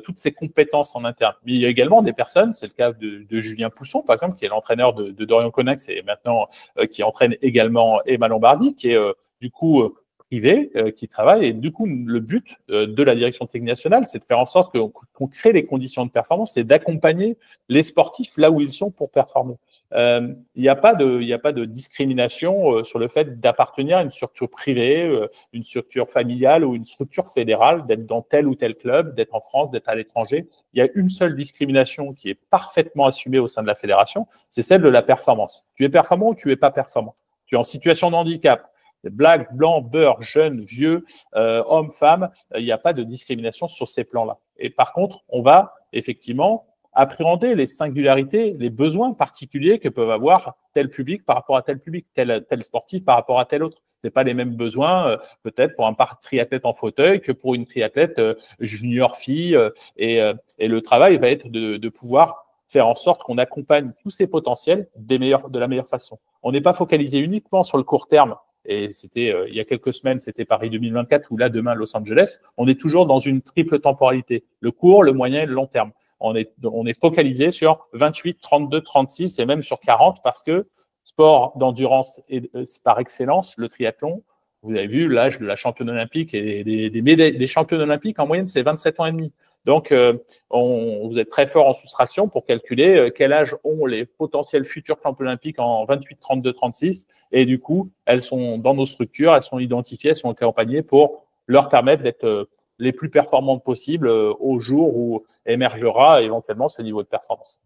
toutes ces compétences en interne. Mais il y a également des personnes, c'est le cas de Julien Pousson, par exemple, qui est l'entraîneur de Dorian Conax et maintenant qui entraîne également Emma Lombardi, qui est du coup privés qui travaillent. Et du coup, le but de la direction technique nationale, c'est de faire en sorte qu'on crée les conditions de performance et d'accompagner les sportifs là où ils sont pour performer. Il n'y a pas de discrimination sur le fait d'appartenir à une structure privée, une structure familiale ou une structure fédérale, d'être dans tel ou tel club, d'être en France, d'être à l'étranger. Il y a une seule discrimination qui est parfaitement assumée au sein de la fédération, c'est celle de la performance. Tu es performant ou tu es pas performant. Tu es en situation de handicap. Black, blanc, beurre, jeune, vieux, homme, femme, il n'y a pas de discrimination sur ces plans-là. Et par contre, on va effectivement appréhender les singularités, les besoins particuliers que peuvent avoir tel public par rapport à tel public, tel sportif par rapport à tel autre. C'est pas les mêmes besoins peut-être pour un triathlète en fauteuil que pour une triathlète junior fille. Et le travail va être de pouvoir faire en sorte qu'on accompagne tous ces potentiels de la meilleure façon. On n'est pas focalisé uniquement sur le court terme. Et c'était il y a quelques semaines, c'était Paris 2024 ou là demain Los Angeles. On est toujours dans une triple temporalité, le court, le moyen et le long terme. On est focalisé sur 28, 32, 36 et même sur 40 parce que sport d'endurance et par excellence, le triathlon, vous avez vu l'âge de la championne olympique et des championnes olympiques en moyenne, c'est 27 ans et demi. Donc, vous êtes très fort en soustraction pour calculer quel âge ont les potentiels futurs championnes olympiques en 28, 32, 36. Et du coup, elles sont dans nos structures, elles sont identifiées, elles sont accompagnées pour leur permettre d'être les plus performantes possibles au jour où émergera éventuellement ce niveau de performance.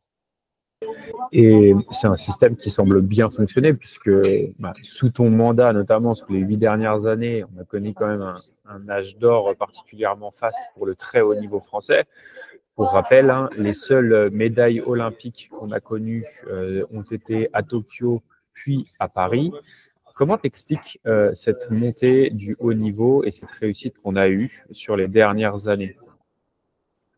Et c'est un système qui semble bien fonctionner puisque sous ton mandat, notamment sur les 8 dernières années, on a connu quand même un âge d'or particulièrement faste pour le très haut niveau français. Pour rappel, les seules médailles olympiques qu'on a connues ont été à Tokyo puis à Paris. Comment t'expliques cette montée du haut niveau et cette réussite qu'on a eue sur les dernières années ?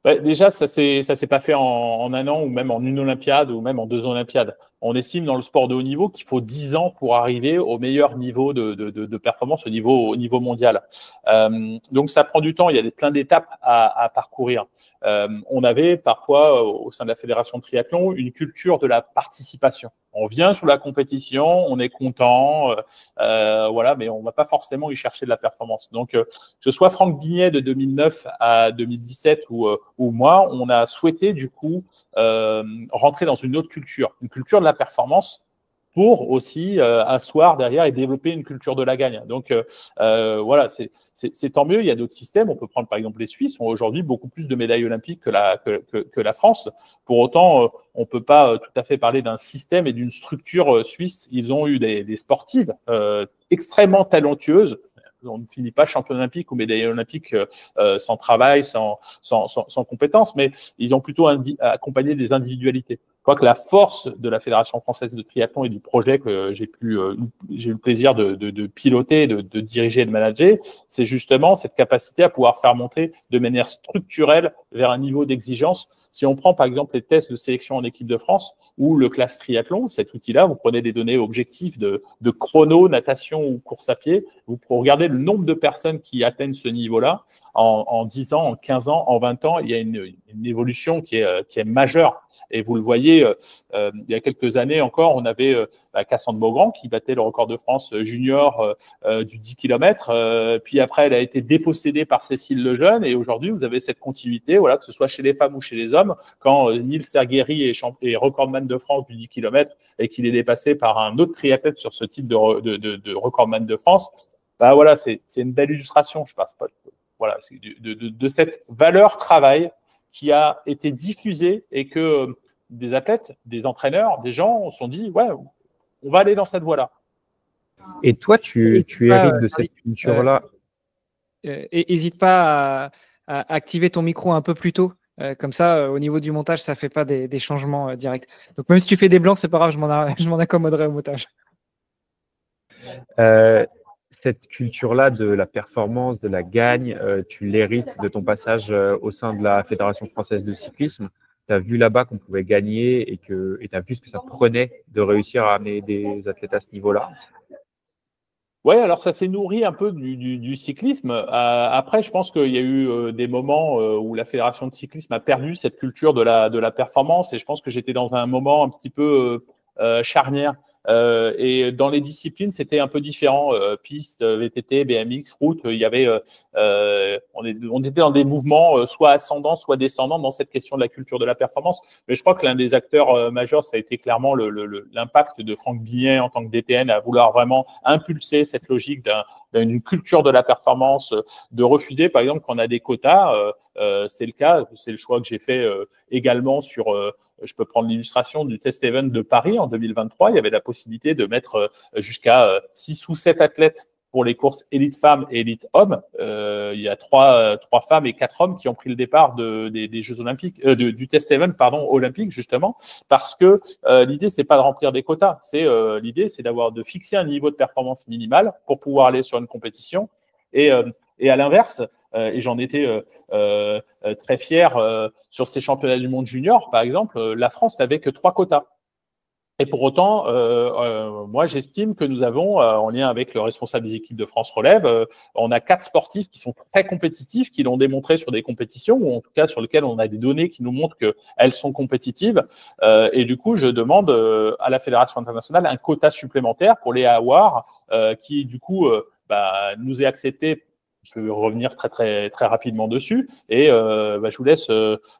Ouais, déjà, ça s'est pas fait en un an ou même en une Olympiade ou même en 2 Olympiades. On estime dans le sport de haut niveau qu'il faut 10 ans pour arriver au meilleur niveau de performance au niveau mondial. Donc, ça prend du temps. Il y a plein d'étapes à parcourir. On avait parfois, au sein de la Fédération de triathlon, une culture de la participation. On vient sur la compétition, on est content, voilà, mais on va pas forcément y chercher de la performance. Donc, que ce soit Franck Bignet de 2009 à 2017 ou moi, on a souhaité du coup rentrer dans une autre culture, une culture de la performance pour aussi asseoir derrière et développer une culture de la gagne. Donc, voilà, c'est tant mieux. Il y a d'autres systèmes. On peut prendre par exemple les Suisses ont aujourd'hui beaucoup plus de médailles olympiques que la France. Pour autant, on peut pas tout à fait parler d'un système et d'une structure suisse. Ils ont eu des sportives extrêmement talentueuses. On ne finit pas champion olympique ou médaille olympique sans travail, sans compétences, mais ils ont plutôt accompagné des individualités. Je crois que la force de la Fédération française de triathlon et du projet que j'ai eu le plaisir de piloter, de diriger et de manager, c'est justement cette capacité à pouvoir faire monter de manière structurelle vers un niveau d'exigence. Si on prend par exemple les tests de sélection en équipe de France ou le class triathlon, cet outil-là, vous prenez des données objectives de chrono, natation ou course à pied, vous regardez le nombre de personnes qui atteignent ce niveau-là en 10 ans, en 15 ans, en 20 ans, il y a une évolution qui est majeure. Et vous le voyez, il y a quelques années encore, on avait Cassandre Beaugrand qui battait le record de France junior du 10 km. Puis après, elle a été dépossédée par Cécile Lejeune. Et aujourd'hui, vous avez cette continuité, voilà, que ce soit chez les femmes ou chez les hommes. Quand Nils Sergueri est recordman de France du 10 km et qu'il est dépassé par un autre triathlète sur ce type de recordman de France, bah voilà, c'est une belle illustration, je pense. Voilà, c'est de cette valeur travail qui a été diffusée et que des athlètes, des entraîneurs, des gens se sont dit, ouais, on va aller dans cette voie-là. Et toi, tu hérites de cette culture-là. N'hésite pas à activer ton micro un peu plus tôt. Comme ça, au niveau du montage, ça ne fait pas des changements directs. Donc, même si tu fais des blancs, c'est pas grave, je m'en accommoderai au montage. Cette culture-là de la performance, de la gagne, tu l'hérites de ton passage au sein de la Fédération française de cyclisme. Tu as vu là-bas qu'on pouvait gagner et tu as vu ce que ça prenait de réussir à amener des athlètes à ce niveau-là. Oui, alors ça s'est nourri un peu du cyclisme. Après, je pense qu'il y a eu des moments où la Fédération de cyclisme a perdu cette culture de la performance et je pense que j'étais dans un moment un petit peu charnière. Et dans les disciplines, c'était un peu différent. Piste, VTT, BMX, route, il y avait, on était dans des mouvements soit ascendants, soit descendants dans cette question de la culture de la performance. Mais je crois que l'un des acteurs majeurs, ça a été clairement l'impact de Franck Billet en tant que DTN à vouloir vraiment impulser cette logique d'une culture de la performance, de refuser, par exemple, quand on a des quotas, c'est le cas, c'est le choix que j'ai fait également sur, je peux prendre l'illustration du test event de Paris en 2023, il y avait la possibilité de mettre jusqu'à 6 ou 7 athlètes pour les courses élite femmes et élite hommes. Il y a 3 femmes et 4 hommes qui ont pris le départ des Jeux Olympiques, du test event olympique, justement, parce que l'idée c'est pas de remplir des quotas, l'idée c'est de fixer un niveau de performance minimal pour pouvoir aller sur une compétition. Et à l'inverse, et j'en étais très fier sur ces championnats du monde junior, par exemple, la France n'avait que 3 quotas. Et pour autant, moi, j'estime que nous avons, en lien avec le responsable des équipes de France Relève, on a 4 sportifs qui sont très compétitifs, qui l'ont démontré sur des compétitions, ou en tout cas sur lesquelles on a des données qui nous montrent qu'elles sont compétitives. Et du coup, je demande à la Fédération internationale un quota supplémentaire pour les AWAR, qui du coup nous est accepté. Je vais revenir très, très, très rapidement dessus. Et je vous laisse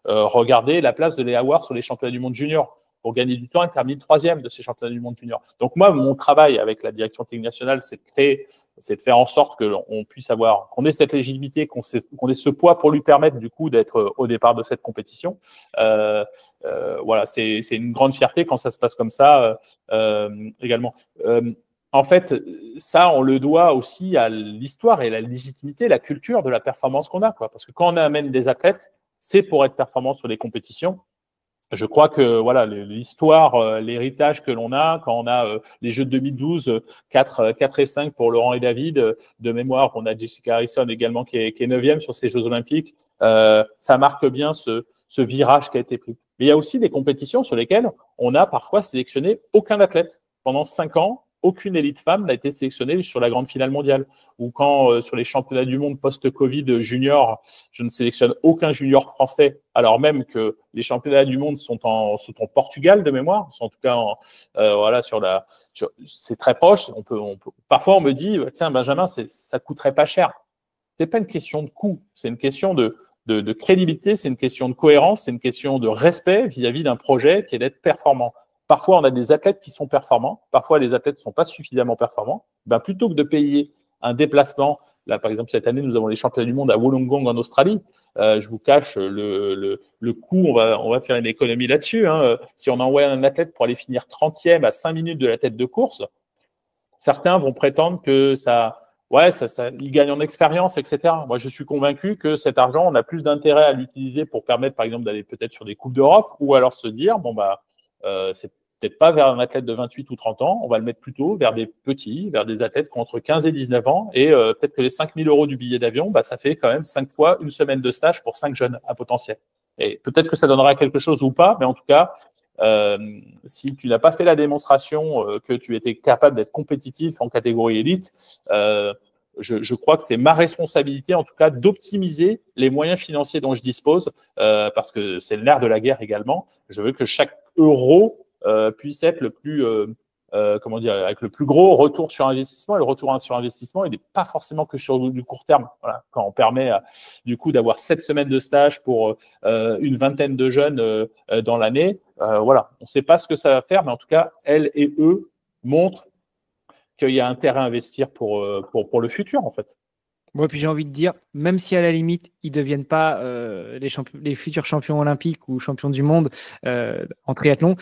regarder la place de Léa Ward sur les championnats du monde junior. Pour gagner du temps, elle termine 3e de ces championnats du monde junior. Donc moi, mon travail avec la direction technique nationale, c'est de faire en sorte qu'on puisse qu'on ait cette légitimité, qu'on ait ce poids pour lui permettre du coup d'être au départ de cette compétition. Voilà, c'est une grande fierté quand ça se passe comme ça également. En fait, ça, on le doit aussi à l'histoire et la légitimité, la culture de la performance qu'on a, quoi. Parce que quand on amène des athlètes, c'est pour être performant sur les compétitions. Je crois que voilà, l'histoire, l'héritage que l'on a, quand on a les Jeux de 2012, 4 et 5 pour Laurent et David, de mémoire, on a Jessica Harrison également qui est 9e sur ces Jeux Olympiques, ça marque bien ce virage qui a été pris. Mais il y a aussi des compétitions sur lesquelles on a parfois sélectionné aucun athlète. Pendant 5 ans, aucune élite femme n'a été sélectionnée sur la grande finale mondiale. Ou quand, sur les championnats du monde post-Covid junior, je ne sélectionne aucun junior français, alors même que les championnats du monde sont en Portugal de mémoire, sont en tout cas voilà, c'est très proche. Parfois, on me dit, tiens, Benjamin, ça coûterait pas cher. C'est pas une question de coût, c'est une question de crédibilité, c'est une question de cohérence, c'est une question de respect vis-à-vis d'un projet qui est d'être performant. Parfois, on a des athlètes qui sont performants. Parfois, les athlètes ne sont pas suffisamment performants. Plutôt que de payer un déplacement, là, par exemple, cette année, nous avons les championnats du monde à Wollongong en Australie. Je vous cache le coût, on va faire une économie là-dessus. Si on envoie un athlète pour aller finir 30e à 5 minutes de la tête de course, certains vont prétendre que il gagne en expérience, etc. Moi, je suis convaincu que cet argent, on a plus d'intérêt à l'utiliser pour permettre, par exemple, d'aller peut-être sur des Coupes d'Europe ou alors se dire, c'est peut-être pas vers un athlète de 28 ou 30 ans, on va le mettre plutôt vers des petits, vers des athlètes qui ont entre 15 et 19 ans. Et peut-être que les 5 000 € du billet d'avion, ça fait quand même 5 fois une semaine de stage pour 5 jeunes à potentiel. Et peut-être que ça donnera quelque chose ou pas, mais en tout cas, si tu n'as pas fait la démonstration que tu étais capable d'être compétitif en catégorie élite, je crois que c'est ma responsabilité, en tout cas, d'optimiser les moyens financiers dont je dispose, parce que c'est le nerf de la guerre également. Je veux que chaque euro puisse être le plus, avec le plus gros retour sur investissement. Et le retour sur investissement, il n'est pas forcément que sur du court terme. Voilà. Quand on permet du coup d'avoir 7 semaines de stage pour une vingtaine de jeunes dans l'année, voilà, on ne sait pas ce que ça va faire, mais en tout cas, elles et eux montrent qu'il y a intérêt à investir pour le futur, en fait. Moi, puis j'ai envie de dire, même si à la limite, ils ne deviennent pas les futurs champions olympiques ou champions du monde en triathlon,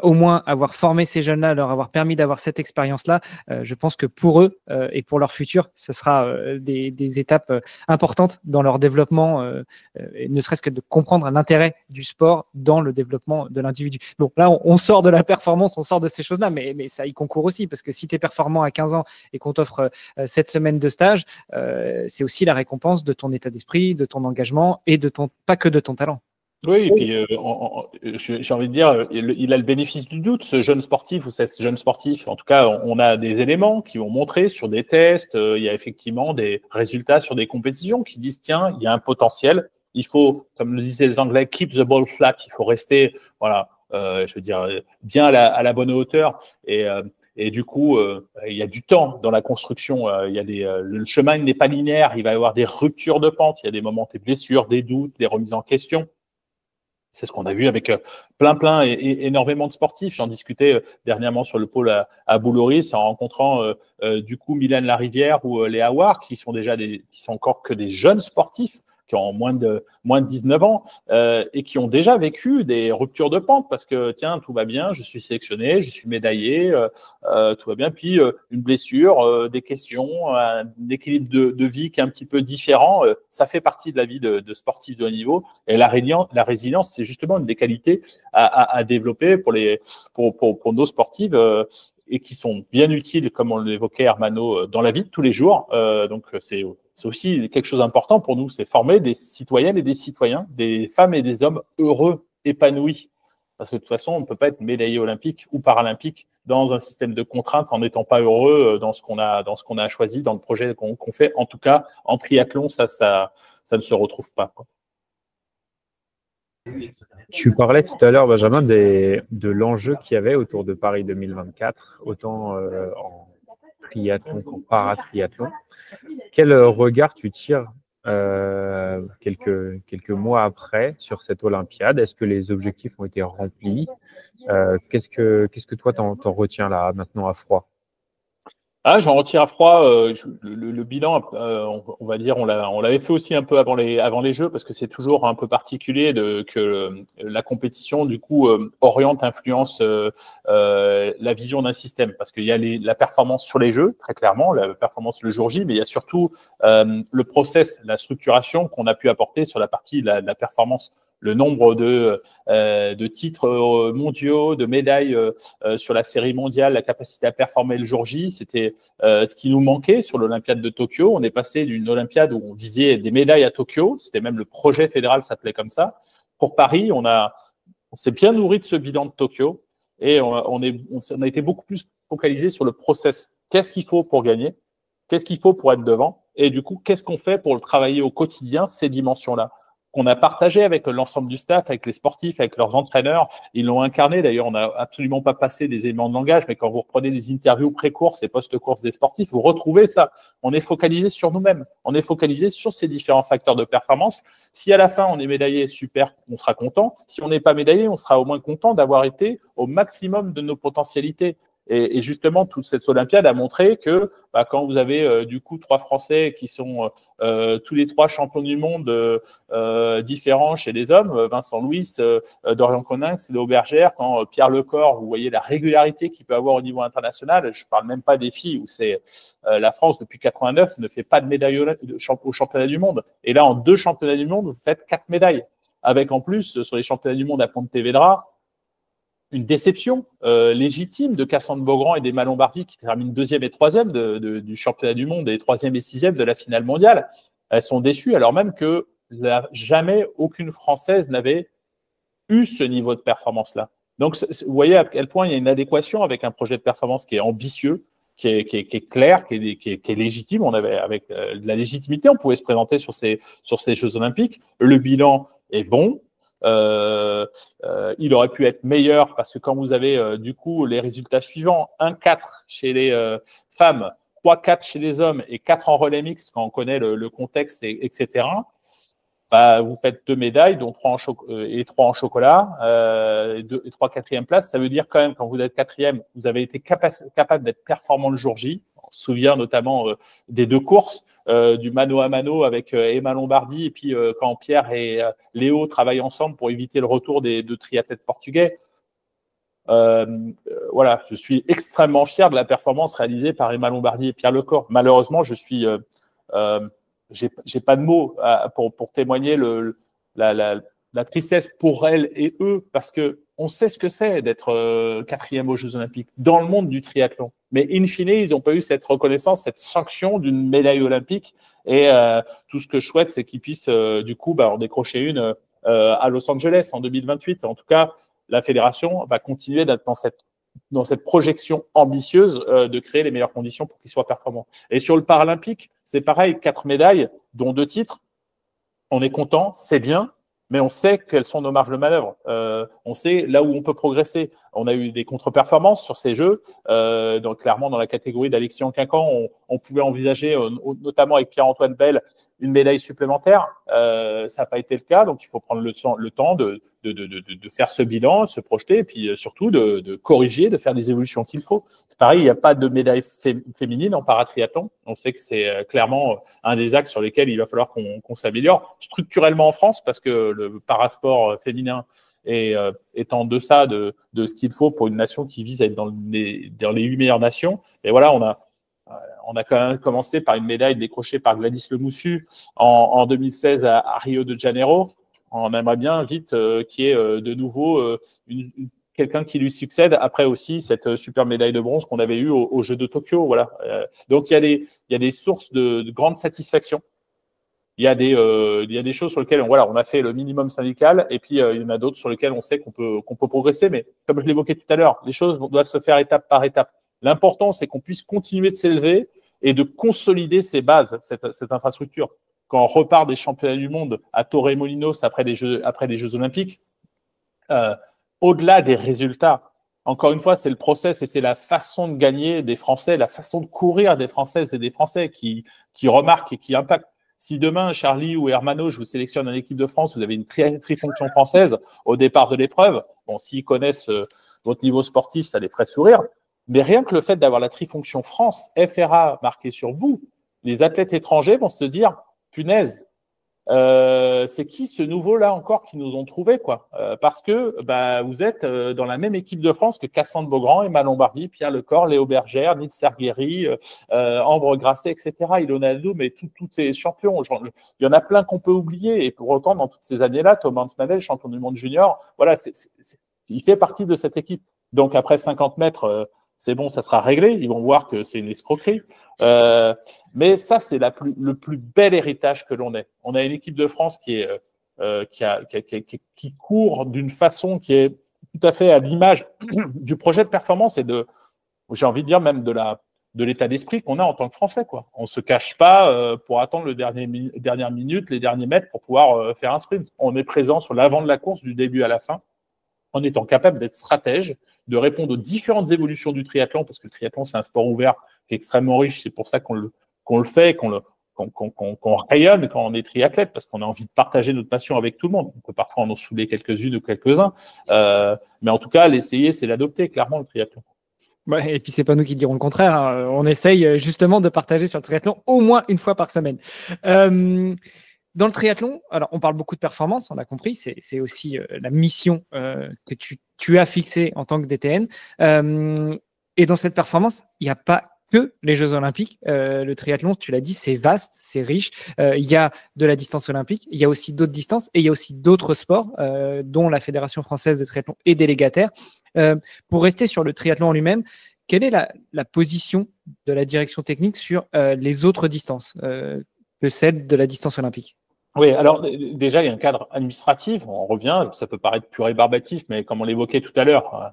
au moins avoir formé ces jeunes-là, leur avoir permis d'avoir cette expérience-là, je pense que pour eux et pour leur futur, ce sera des étapes importantes dans leur développement, et ne serait-ce que de comprendre l'intérêt du sport dans le développement de l'individu. Donc là, on sort de la performance, on sort de ces choses-là, mais ça y concourt aussi, parce que si tu es performant à 15 ans et qu'on t'offre 7 semaines de stage, c'est aussi la récompense de ton état d'esprit, de ton engagement et pas que de ton talent. Oui, et puis j'ai envie de dire, il a le bénéfice du doute, ce jeune sportif ou cette jeune sportive. En tout cas, on a des éléments qui ont montré sur des tests, il y a effectivement des résultats sur des compétitions qui disent, tiens, il y a un potentiel. Il faut, comme le disaient les Anglais, keep the ball flat. Il faut rester, voilà, je veux dire, bien à la bonne hauteur. Et Et du coup, il y a du temps dans la construction. Le chemin n'est pas linéaire. Il va y avoir des ruptures de pente. Il y a des moments, des blessures, des doutes, des remises en question. C'est ce qu'on a vu avec plein et énormément de sportifs. J'en discutais dernièrement sur le pôle à Bouloris en rencontrant du coup Mylène Larivière ou Léa War, qui sont encore que des jeunes sportifs, qui ont moins de 19 ans et qui ont déjà vécu des ruptures de pente parce que tiens, tout va bien, je suis sélectionné, je suis médaillé, tout va bien. Puis une blessure, des questions, un équilibre de vie qui est un petit peu différent. Ça fait partie de la vie de sportif de haut niveau. Et la résilience, c'est justement une des qualités à développer pour nos sportifs et qui sont bien utiles, comme on l'évoquait Hermano, dans la vie de tous les jours. Donc c'est aussi quelque chose d'important pour nous, c'est former des citoyennes et des citoyens, des femmes et des hommes heureux, épanouis. Parce que de toute façon, on ne peut pas être médaillé olympique ou paralympique dans un système de contraintes en n'étant pas heureux dans ce qu'on a choisi, dans le projet qu'on fait. En tout cas, en triathlon, ça ne se retrouve pas, quoi. Tu parlais tout à l'heure, Benjamin, de l'enjeu qu'il y avait autour de Paris 2024, autant en triathlon qu'en paratriathlon. Quel regard tu tires quelques mois après sur cette Olympiade? Est-ce que les objectifs ont été remplis? Qu'est-ce que toi t'en retiens là maintenant à froid? J'en retire à froid. Le bilan, on va dire, on l'avait fait aussi un peu avant les Jeux, parce que c'est toujours un peu particulier que la compétition, du coup, oriente, influence la vision d'un système. Parce qu'il y a la performance sur les Jeux, très clairement, la performance le jour J, mais il y a surtout le process, la structuration qu'on a pu apporter sur la partie de la performance. Le nombre de titres mondiaux, de médailles sur la série mondiale, la capacité à performer le jour J, c'était ce qui nous manquait sur l'Olympiade de Tokyo. On est passé d'une Olympiade où on visait des médailles à Tokyo, c'était même le projet fédéral s'appelait comme ça. Pour Paris, on s'est bien nourri de ce bilan de Tokyo et on a été beaucoup plus focalisé sur le process. Qu'est-ce qu'il faut pour gagner? Qu'est-ce qu'il faut pour être devant? Et du coup, qu'est-ce qu'on fait pour le travailler au quotidien, ces dimensions-là? Qu'on a partagé avec l'ensemble du staff, avec les sportifs, avec leurs entraîneurs. Ils l'ont incarné. D'ailleurs, on n'a absolument pas passé des éléments de langage, mais quand vous reprenez des interviews pré-course et post-course des sportifs, vous retrouvez ça. On est focalisé sur nous-mêmes. On est focalisé sur ces différents facteurs de performance. Si à la fin, on est médaillé, super, on sera content. Si on n'est pas médaillé, on sera au moins content d'avoir été au maximum de nos potentialités. Et justement, toute cette Olympiade a montré que quand vous avez du coup 3 Français qui sont tous les 3 champions du monde différents chez les hommes, Vincent Louis, Dorian Coninx, Léo Bergère, quand Pierre Lecor, vous voyez la régularité qu'il peut avoir au niveau international. Je ne parle même pas des filles où c'est la France depuis 89 ne fait pas de médaille au championnat du monde. Et là, en 2 championnats du monde, vous faites 4 médailles. Avec en plus, sur les championnats du monde à Pontevedra, une déception légitime de Cassandre Beaugrand et d'Emma Lombardi qui terminent 2e et 3e du championnat du monde et 3e et 6e de la finale mondiale. Elles sont déçues alors même que jamais aucune Française n'avait eu ce niveau de performance-là. Donc, vous voyez à quel point il y a une adéquation avec un projet de performance qui est ambitieux, qui est clair, qui est légitime. On avait, avec de la légitimité, on pouvait se présenter sur ces Jeux Olympiques. Le bilan est bon. Il aurait pu être meilleur parce que quand vous avez du coup les résultats suivants, 1-4 chez les femmes, 3-4 chez les hommes et 4 en relais mixte quand on connaît le contexte, etc. Vous faites 2 médailles, dont 3 en chocolat, et 3 quatrième places. Ça veut dire quand même, quand vous êtes 4e, vous avez été capable d'être performant le jour J. On se souvient notamment des 2 courses, du mano à mano avec Emma Lombardi, et puis quand Pierre et Léo travaillent ensemble pour éviter le retour des 2 triathlètes portugais. Voilà, je suis extrêmement fier de la performance réalisée par Emma Lombardi et Pierre Lecor. Malheureusement, j'ai pas de mots pour témoigner la tristesse pour elles et eux, parce que on sait ce que c'est d'être 4e aux Jeux Olympiques dans le monde du triathlon. Mais in fine, ils n'ont pas eu cette reconnaissance, cette sanction d'une médaille olympique. Et tout ce que je souhaite, c'est qu'ils puissent du coup en décrocher une à Los Angeles en 2028. En tout cas, la fédération va continuer d'être dans cette projection ambitieuse de créer les meilleures conditions pour qu'ils soient performants. Et sur le paralympique, c'est pareil, 4 médailles, dont 2 titres. On est content, c'est bien. mais on sait quelles sont nos marges de manœuvre. On sait là où on peut progresser. On a eu des contre-performances sur ces jeux. Donc clairement, dans la catégorie d'Alexis Quincan, on pouvait envisager, notamment avec Pierre-Antoine Bell, une médaille supplémentaire. Ça n'a pas été le cas, donc il faut prendre le temps de faire ce bilan, de se projeter, et puis surtout de corriger, de faire les évolutions qu'il faut. C'est pareil, il n'y a pas de médaille féminine en paratriathlon. On sait que c'est clairement un des axes sur lesquels il va falloir qu'on s'améliore structurellement en France, parce que le parasport féminin est en deçà de ce qu'il faut pour une nation qui vise à être dans les 8 meilleures nations. Et voilà, on a quand même commencé par une médaille décrochée par Gladys Lemoussu en 2016 à Rio de Janeiro. On aimerait bien vite qu'il y ait de nouveau quelqu'un qui lui succède après aussi cette super médaille de bronze qu'on avait eue aux Jeux de Tokyo. Voilà. Donc, il y a des sources de grande satisfaction. Il y a des choses sur lesquelles on a fait le minimum syndical, et puis il y en a d'autres sur lesquelles on sait qu'on peut progresser. Mais comme je l'évoquais tout à l'heure, les choses doivent se faire étape par étape. L'important, c'est qu'on puisse continuer de s'élever et de consolider ces bases, cette infrastructure. Quand on repart des championnats du monde à Torremolinos après des Jeux Olympiques, au-delà des résultats, encore une fois, c'est le process et c'est la façon de gagner des Français, la façon de courir des Françaises et des Français qui remarquent et qui impactent. Si demain, Charlie ou Hermano, je vous sélectionne en équipe de France, vous avez une trifonction française au départ de l'épreuve, bon, s'ils connaissent votre niveau sportif, ça les ferait sourire. Mais rien que le fait d'avoir la trifonction France, FRA marquée sur vous, les athlètes étrangers vont se dire, punaise, c'est qui ce nouveau-là encore qui nous ont trouvé, quoi, parce que vous êtes dans la même équipe de France que Cassandre Beaugrand, Emma Lombardi, Pierre Lecor, Léo Bergère, Nils Sergueri, Ambre Grasset, etc., Ilona Aldo, mais tous ces champions. Il y en a plein qu'on peut oublier, et pour autant, dans toutes ces années-là, Thomas Hansmanel, champion du monde junior, voilà, il fait partie de cette équipe. Donc après 50 mètres, c'est bon, ça sera réglé. Ils vont voir que c'est une escroquerie. Mais ça, c'est le plus bel héritage que l'on ait. On a une équipe de France qui court d'une façon qui est tout à fait à l'image du projet de performance et j'ai envie de dire même de l'état d'esprit qu'on a en tant que Français, quoi. On se cache pas pour attendre les dernières minutes, les derniers mètres pour pouvoir faire un sprint. On est présent sur l'avant de la course du début à la fin, en étant capable d'être stratège, de répondre aux différentes évolutions du triathlon, parce que le triathlon, c'est un sport ouvert qui est extrêmement riche. C'est pour ça qu'on le fait, qu'on rayonne quand on est triathlète, parce qu'on a envie de partager notre passion avec tout le monde. On peut parfois en saouler quelques-unes ou quelques-uns, mais en tout cas, l'essayer, c'est l'adopter, clairement, le triathlon. Ouais, et puis, c'est pas nous qui dirons le contraire, hein. On essaye justement de partager sur le triathlon au moins une fois par semaine. Dans le triathlon, alors on parle beaucoup de performance, on a compris, c'est aussi la mission que tu as fixée en tant que DTN. Et dans cette performance, il n'y a pas que les Jeux Olympiques. Le triathlon, tu l'as dit, c'est vaste, c'est riche. Il y a de la distance olympique, il y a aussi d'autres distances et il y a aussi d'autres sports dont la Fédération française de triathlon est délégataire. Pour rester sur le triathlon en lui-même, quelle est la position de la direction technique sur les autres distances que celle de la distance olympique? Oui, alors déjà, il y a un cadre administratif, on revient, ça peut paraître pur et barbatif, mais comme on l'évoquait tout à l'heure,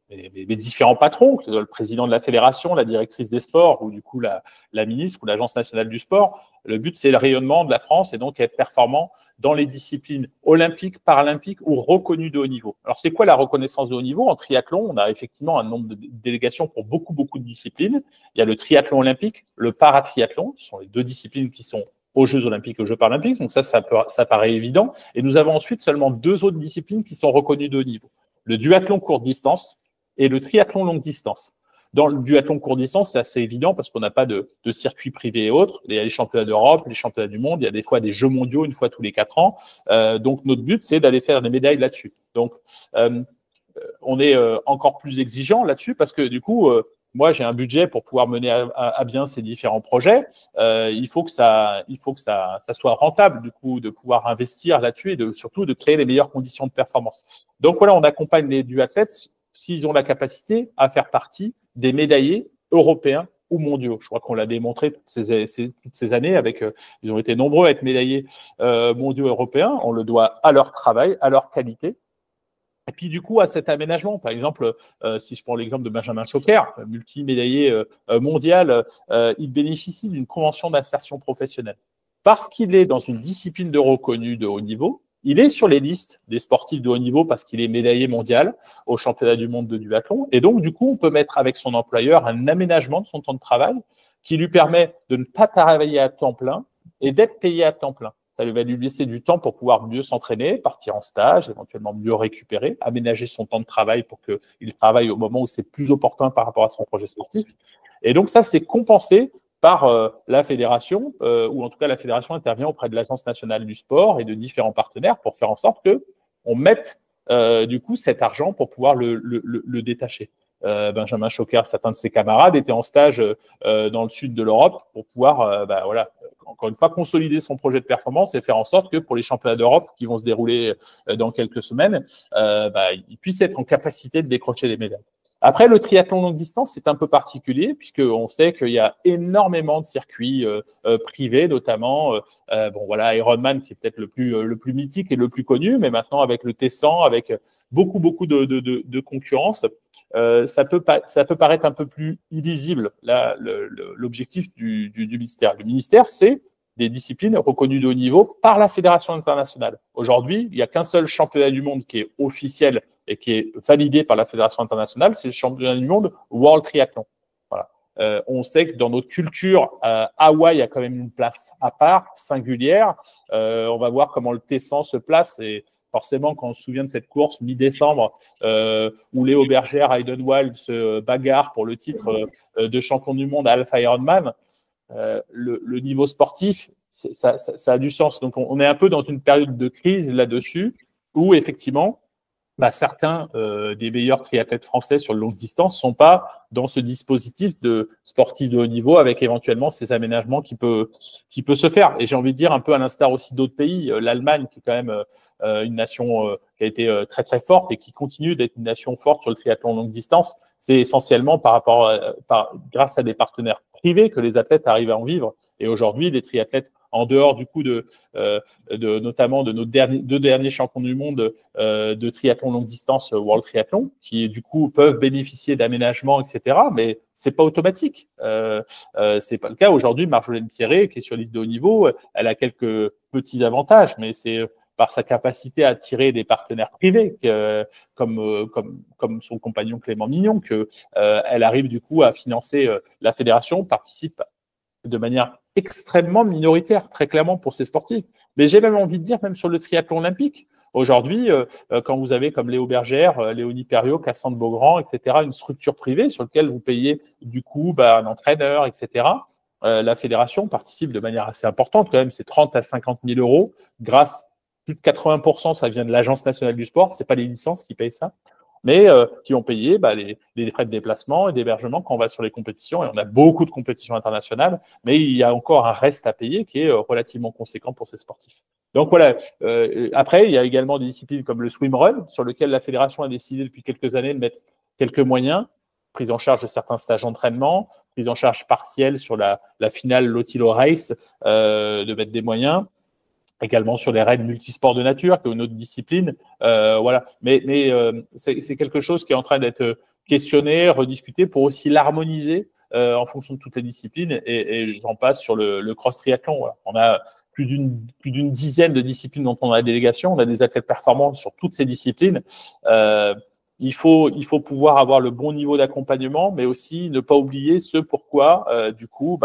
les différents patrons, que ce soit le président de la fédération, la directrice des sports, ou du coup la ministre ou l'Agence nationale du sport, le but, c'est le rayonnement de la France et donc être performant dans les disciplines olympiques, paralympiques ou reconnues de haut niveau. Alors, c'est quoi la reconnaissance de haut niveau? En triathlon, on a effectivement un nombre de délégations pour beaucoup de disciplines. Il y a le triathlon olympique, le paratriathlon, ce sont les deux disciplines qui sont aux Jeux olympiques et aux Jeux paralympiques, donc ça paraît évident. Et nous avons ensuite seulement deux autres disciplines qui sont reconnues de haut niveau. Le duathlon courte distance et le triathlon longue distance. Dans le duathlon courte distance, c'est assez évident parce qu'on n'a pas de circuit privé et autres. Il y a les championnats d'Europe, les championnats du monde, il y a des fois des Jeux mondiaux une fois tous les 4 ans. Donc notre but, c'est d'aller faire des médailles là-dessus. Donc on est encore plus exigeant là-dessus parce que du coup, moi j'ai un budget pour pouvoir mener à bien ces différents projets. Il faut que ça soit rentable du coup de pouvoir investir là-dessus et surtout de créer les meilleures conditions de performance. Donc voilà, on accompagne les duathlètes s'ils ont la capacité à faire partie des médaillés européens ou mondiaux. Je crois qu'on l'a démontré toutes ces années ils ont été nombreux à être médaillés mondiaux européens. On le doit à leur travail, à leur qualité. Et puis du coup, à cet aménagement, par exemple, si je prends l'exemple de Benjamin Choquer, multimédaillé mondial, il bénéficie d'une convention d'insertion professionnelle. Parce qu'il est dans une discipline de reconnue de haut niveau, il est sur les listes des sportifs de haut niveau parce qu'il est médaillé mondial au championnat du monde de duathlon. Et donc, du coup, on peut mettre avec son employeur un aménagement de son temps de travail qui lui permet de ne pas travailler à temps plein et d'être payé à temps plein. Ça va lui laisser du temps pour pouvoir mieux s'entraîner, partir en stage, éventuellement mieux récupérer, aménager son temps de travail pour qu'il travaille au moment où c'est plus opportun par rapport à son projet sportif. Et donc, ça, c'est compensé par la fédération, ou en tout cas, la fédération intervient auprès de l'Agence nationale du sport et de différents partenaires pour faire en sorte qu'on mette du coup cet argent pour pouvoir le détacher. Benjamin Choquer, certains de ses camarades étaient en stage dans le sud de l'Europe pour pouvoir, voilà, encore une fois, consolider son projet de performance et faire en sorte que pour les championnats d'Europe qui vont se dérouler dans quelques semaines, ils puissent être en capacité de décrocher des médailles. Après, le triathlon longue distance, c'est un peu particulier puisqu'on sait qu'il y a énormément de circuits privés, notamment voilà, Ironman qui est peut-être le plus mythique et le plus connu, mais maintenant avec le T100, avec beaucoup de concurrence, ça peut paraître un peu plus illisible, là, l'objectif du ministère. Le ministère, c'est des disciplines reconnues de haut niveau par la Fédération internationale. Aujourd'hui, il n'y a qu'un seul championnat du monde qui est officiel et qui est validé par la Fédération internationale, c'est le championnat du monde World Triathlon. Voilà. On sait que dans notre culture, Hawaï a quand même une place à part, singulière. On va voir comment le T100 se place et forcément, quand on se souvient de cette course mi-décembre où Léo Bergère, Heidenwald se bagarrent pour le titre de champion du monde à Alpha Ironman, le niveau sportif, ça a du sens. Donc, on est un peu dans une période de crise là-dessus où, effectivement, certains des meilleurs triathlètes français sur le longue distance ne sont pas dans ce dispositif de sportif de haut niveau avec éventuellement ces aménagements qui peut se faire. Et j'ai envie de dire un peu à l'instar aussi d'autres pays, l'Allemagne qui est quand même une nation qui a été très très forte et qui continue d'être une nation forte sur le triathlon longue distance. C'est essentiellement grâce à des partenaires privés que les athlètes arrivent à en vivre. Et aujourd'hui, les triathlètes en dehors du coup notamment de nos deux derniers champions du monde de triathlon longue distance World Triathlon, qui du coup peuvent bénéficier d'aménagements, etc. Mais c'est pas automatique. C'est pas le cas aujourd'hui. Marjolaine Pierret, qui est sur l'île de haut niveau, elle a quelques petits avantages, mais c'est par sa capacité à attirer des partenaires privés, comme son compagnon Clément Mignon, elle arrive du coup à financer la fédération, participe de manière extrêmement minoritaire, très clairement pour ces sportifs. Mais j'ai même envie de dire, même sur le triathlon olympique, aujourd'hui, quand vous avez comme Léo Bergère, Léonie Perriot, Cassandre Beaugrand, etc., une structure privée sur laquelle vous payez du coup un entraîneur, etc., la fédération participe de manière assez importante quand même, c'est 30 à 50 000 euros, grâce, plus de 80%, ça vient de l'Agence nationale du sport, c'est pas les licences qui payent ça, mais qui ont payé les frais de déplacement et d'hébergement quand on va sur les compétitions. Et on a beaucoup de compétitions internationales, mais il y a encore un reste à payer qui est relativement conséquent pour ces sportifs. Donc voilà. Après, il y a également des disciplines comme le swimrun, sur lequel la fédération a décidé depuis quelques années de mettre quelques moyens, prise en charge de certains stages d'entraînement, prise en charge partielle sur la finale Lotilo Race, de mettre des moyens. Également sur les raids multisports de nature, qui est une autre discipline. Voilà. Mais c'est quelque chose qui est en train d'être questionné, rediscuté pour aussi l'harmoniser en fonction de toutes les disciplines. Et j'en passe sur le cross triathlon. Voilà. On a plus d'une dizaine de disciplines dont on a la délégation. On a des athlètes performants sur toutes ces disciplines. Il faut pouvoir avoir le bon niveau d'accompagnement, mais aussi ne pas oublier ce pourquoi, du coup,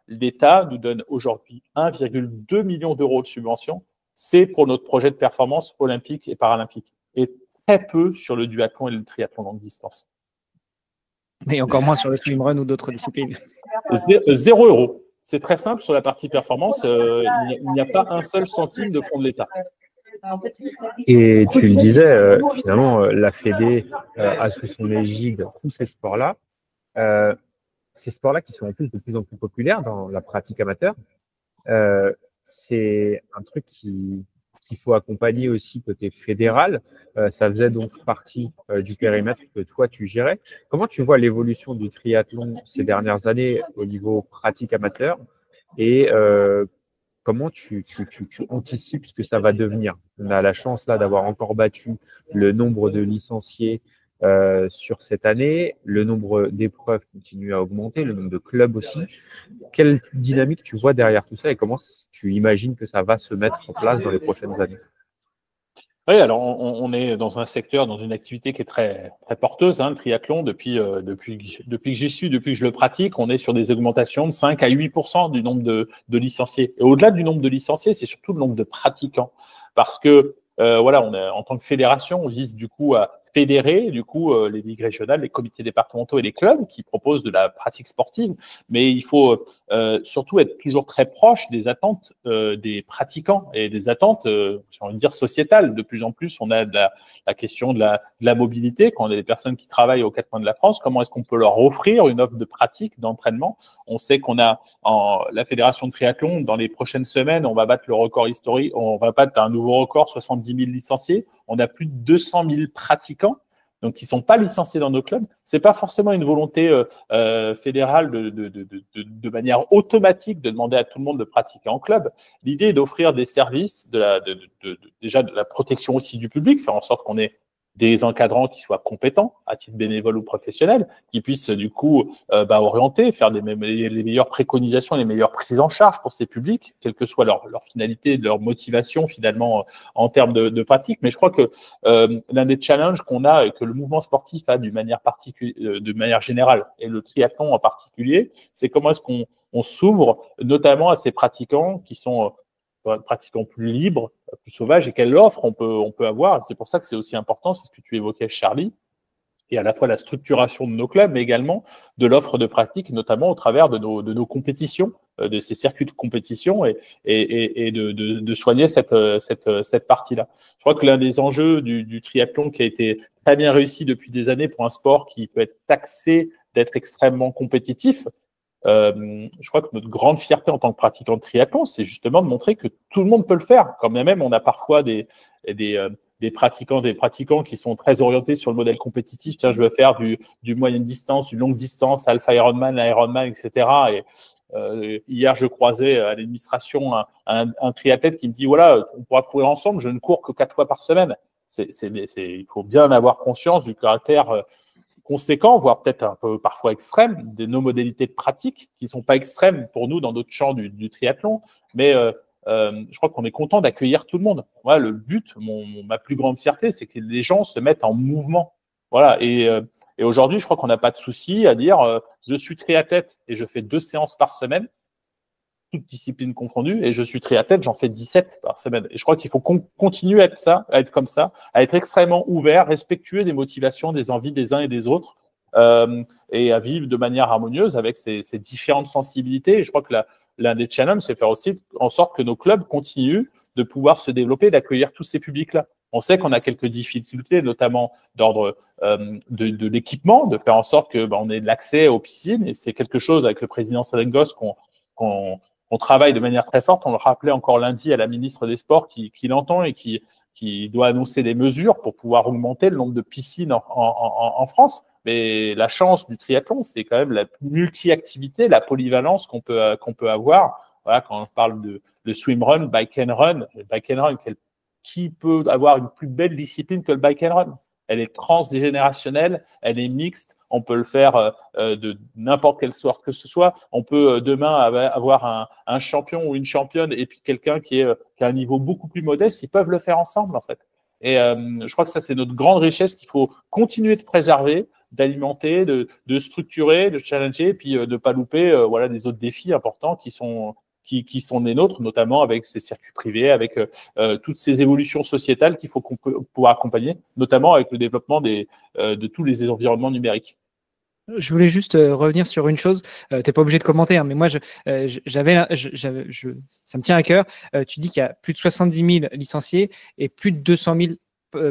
l'État nous donne aujourd'hui 1,2 million d'euros de subventions. C'est pour notre projet de performance olympique et paralympique. Et très peu sur le duathlon et le triathlon longue distance. Et encore moins sur le swimrun ou d'autres disciplines. 0 euros. C'est très simple sur la partie performance. Il n'y a pas un seul centime de fonds de l'État. Et tu le disais, finalement, la Fédé a sous son égide tous ces sports-là. Ces sports-là qui sont en plus de plus en plus populaires dans la pratique amateur, c'est un truc qu'il faut accompagner aussi côté fédéral. Ça faisait donc partie du périmètre que toi, tu gérais. Comment tu vois l'évolution du triathlon ces dernières années au niveau pratique amateur et comment tu anticipes ce que ça va devenir? On a la chance là d'avoir encore battu le nombre de licenciés sur cette année, le nombre d'épreuves continue à augmenter, le nombre de clubs aussi. Quelle dynamique tu vois derrière tout ça et comment tu imagines que ça va se mettre en place dans les prochaines années? Oui, alors on est dans un secteur, dans une activité qui est très, très porteuse, le triathlon. Depuis que j'y suis, depuis que je le pratique, on est sur des augmentations de 5 à 8% du nombre de licenciés. Et au-delà du nombre de licenciés, c'est surtout le nombre de pratiquants. Parce que, en tant que fédération, on vise du coup à fédérer les ligues régionales, les comités départementaux et les clubs qui proposent de la pratique sportive. Mais il faut surtout être toujours très proche des attentes des pratiquants et des attentes, j'ai envie de dire, sociétales. De plus en plus, on a la question de la mobilité. Quand on a des personnes qui travaillent aux quatre coins de la France, comment est-ce qu'on peut leur offrir une offre de pratique, d'entraînement? On sait qu'on a la fédération de triathlon, dans les prochaines semaines, on va battre le record historique, on va battre un nouveau record, 70 000 licenciés. On a plus de 200 000 pratiquants, donc qui ne sont pas licenciés dans nos clubs. Ce n'est pas forcément une volonté fédérale de manière automatique de demander à tout le monde de pratiquer en club. L'idée est d'offrir des services, déjà de la protection aussi du public, faire en sorte qu'on ait des encadrants qui soient compétents, à titre bénévole ou professionnel, qui puissent du coup orienter, faire les meilleures préconisations, les meilleures prises en charge pour ces publics, quelle que soit leur finalité, leur motivation finalement en termes de pratique. Mais je crois que l'un des challenges qu'on a et que le mouvement sportif a de manière générale, et le triathlon en particulier, c'est comment est-ce qu'on s'ouvre notamment à ces pratiquants qui sont pratiquants plus libres, plus sauvages, et quelle offre on peut avoir. C'est pour ça que c'est aussi important, c'est ce que tu évoquais, Charlie, et à la fois la structuration de nos clubs, mais également de l'offre de pratique, notamment au travers de nos compétitions, de ces circuits de compétition, et de soigner cette partie-là. Je crois que l'un des enjeux du triathlon qui a été très bien réussi depuis des années pour un sport qui peut être taxé d'être extrêmement compétitif, je crois que notre grande fierté en tant que pratiquant de triathlon, c'est justement de montrer que tout le monde peut le faire. Quand bien même, on a parfois des pratiquants qui sont très orientés sur le modèle compétitif. Tiens, je veux faire du moyenne distance, du longue distance, Alpha Ironman, Ironman, etc. Et hier, je croisais à l'administration un triathlète qui me dit, voilà, on pourra courir ensemble, je ne cours que 4 fois par semaine. Il faut bien avoir conscience du caractère conséquent, voire peut-être un peu parfois extrême, de nos modalités de pratique, qui ne sont pas extrêmes pour nous dans notre champ du triathlon, mais je crois qu'on est content d'accueillir tout le monde. Voilà, le but, ma plus grande fierté, c'est que les gens se mettent en mouvement. Voilà, et aujourd'hui, je crois qu'on n'a pas de souci à dire je suis triathlète et je fais 2 séances par semaine, toutes disciplines confondues, et je suis triathlète, j'en fais 17 par semaine. Et je crois qu'il faut continuer à être comme ça, à être extrêmement ouvert, respectueux des motivations, des envies des uns et des autres, et à vivre de manière harmonieuse avec ces différentes sensibilités. Et je crois que l'un des challenges, c'est faire aussi en sorte que nos clubs continuent de pouvoir se développer, d'accueillir tous ces publics-là. On sait qu'on a quelques difficultés, notamment d'ordre de l'équipement, de faire en sorte que on ait de l'accès aux piscines. Et c'est quelque chose avec le président Salengos qu'on travaille de manière très forte. On le rappelait encore lundi à la ministre des Sports qui l'entend et qui doit annoncer des mesures pour pouvoir augmenter le nombre de piscines en France. Mais la chance du triathlon, c'est quand même la multi-activité, la polyvalence qu'on peut avoir. Voilà, quand on parle de swim-run, bike and run, qui peut avoir une plus belle discipline que le bike and run? Elle est transgénérationnelle, elle est mixte, on peut le faire de n'importe quelle sorte que ce soit. On peut demain avoir un champion ou une championne et puis quelqu'un qui a un niveau beaucoup plus modeste, ils peuvent le faire ensemble en fait. Et je crois que ça, c'est notre grande richesse qu'il faut continuer de préserver, d'alimenter, de structurer, de challenger, et puis de ne pas louper des autres défis importants qui sont les nôtres, notamment avec ces circuits privés, avec toutes ces évolutions sociétales qu'il faut pouvoir accompagner, notamment avec le développement de tous les environnements numériques. Je voulais juste revenir sur une chose. Tu n'es pas obligé de commenter, mais moi, ça me tient à cœur. Tu dis qu'il y a plus de 70 000 licenciés et plus de 200 000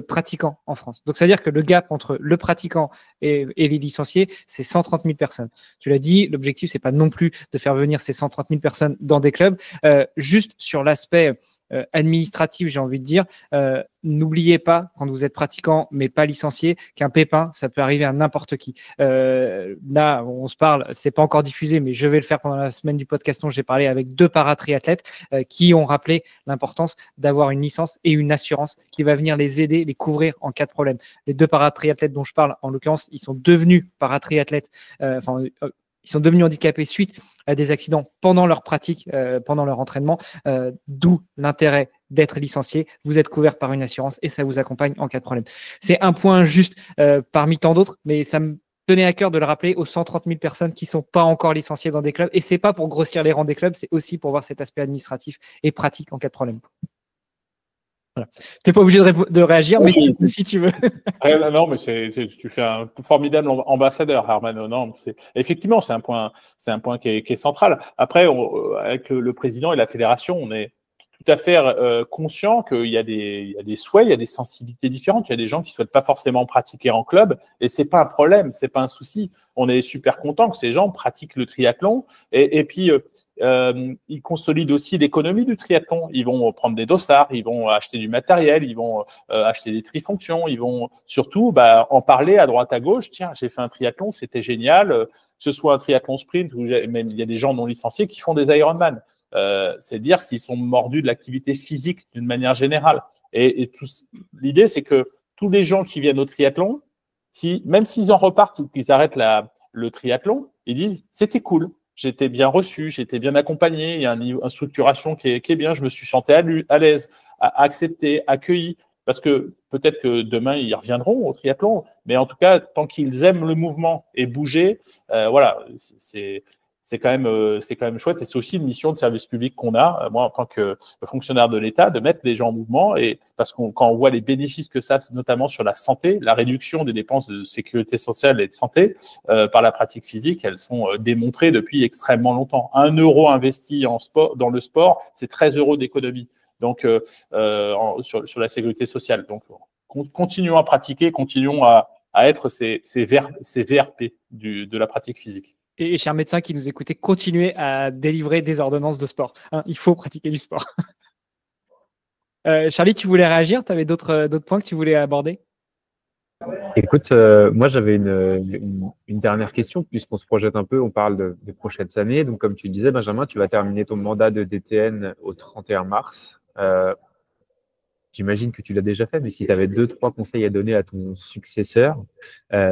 pratiquants en France. Donc, c'est-à-dire que le gap entre le pratiquant et les licenciés, c'est 130 000 personnes. Tu l'as dit, l'objectif, c'est pas non plus de faire venir ces 130 000 personnes dans des clubs. Juste sur l'aspect administratif, j'ai envie de dire, n'oubliez pas, quand vous êtes pratiquant mais pas licencié, qu'un pépin, ça peut arriver à n'importe qui. Là, on se parle, c'est pas encore diffusé, mais je vais le faire pendant la semaine du podcast dont j'ai parlé avec 2 paratriathlètes qui ont rappelé l'importance d'avoir une licence et une assurance qui va venir les aider, les couvrir en cas de problème. Les 2 paratriathlètes dont je parle, en l'occurrence, ils sont devenus paratriathlètes, Ils sont devenus handicapés suite à des accidents pendant leur pratique, pendant leur entraînement, d'où l'intérêt d'être licencié. Vous êtes couvert par une assurance et ça vous accompagne en cas de problème. C'est un point juste parmi tant d'autres, mais ça me tenait à cœur de le rappeler aux 130 000 personnes qui ne sont pas encore licenciées dans des clubs. Et ce n'est pas pour grossir les rangs des clubs, c'est aussi pour voir cet aspect administratif et pratique en cas de problème. Voilà. Tu n'es pas obligé de réagir, mais si tu veux. Non, mais tu fais un formidable ambassadeur, Hermano. Non, effectivement, c'est un point qui est central. Après, avec le président et la fédération, on est tout à fait conscient qu'il y a des souhaits, il y a des sensibilités différentes. Il y a des gens qui ne souhaitent pas forcément pratiquer en club, et c'est pas un problème, c'est pas un souci. On est super content que ces gens pratiquent le triathlon, et puis ils consolident aussi l'économie du triathlon. Ils vont prendre des dossards, ils vont acheter du matériel, ils vont acheter des trifonctions, ils vont surtout en parler à droite à gauche. Tiens, j'ai fait un triathlon, c'était génial. Que ce soit un triathlon sprint, ou même il y a des gens non licenciés qui font des Ironman. C'est dire s'ils sont mordus de l'activité physique d'une manière générale. Et l'idée, c'est que tous les gens qui viennent au triathlon, même s'ils en repartent ou qu'ils arrêtent le triathlon, ils disent c'était cool. J'étais bien reçu, j'étais bien accompagné, il y a une structuration qui est bien, je me suis senti à l'aise, accepté, accueilli, parce que peut-être que demain, ils reviendront au triathlon, mais en tout cas, tant qu'ils aiment le mouvement et bouger, voilà, c'est quand même chouette, et c'est aussi une mission de service public qu'on a, moi en tant que fonctionnaire de l'État, de mettre les gens en mouvement, et parce que quand on voit les bénéfices que ça, notamment sur la santé, la réduction des dépenses de sécurité sociale et de santé par la pratique physique, elles sont démontrées depuis extrêmement longtemps. 1 euro investi dans le sport, c'est 13 euros d'économie, donc sur la sécurité sociale. Donc continuons à pratiquer, continuons à être ces VRP de la pratique physique. Et chers médecins qui nous écoutez, continuez à délivrer des ordonnances de sport. Il faut pratiquer du sport. Charlie, tu voulais réagir? Tu avais d'autres points que tu voulais aborder? Écoute, moi j'avais une dernière question, puisqu'on se projette un peu, on parle des prochaines années. Donc comme tu disais, Benjamin, tu vas terminer ton mandat de DTN au 31 mars. J'imagine que tu l'as déjà fait, mais si tu avais 2-3 conseils à donner à ton successeur,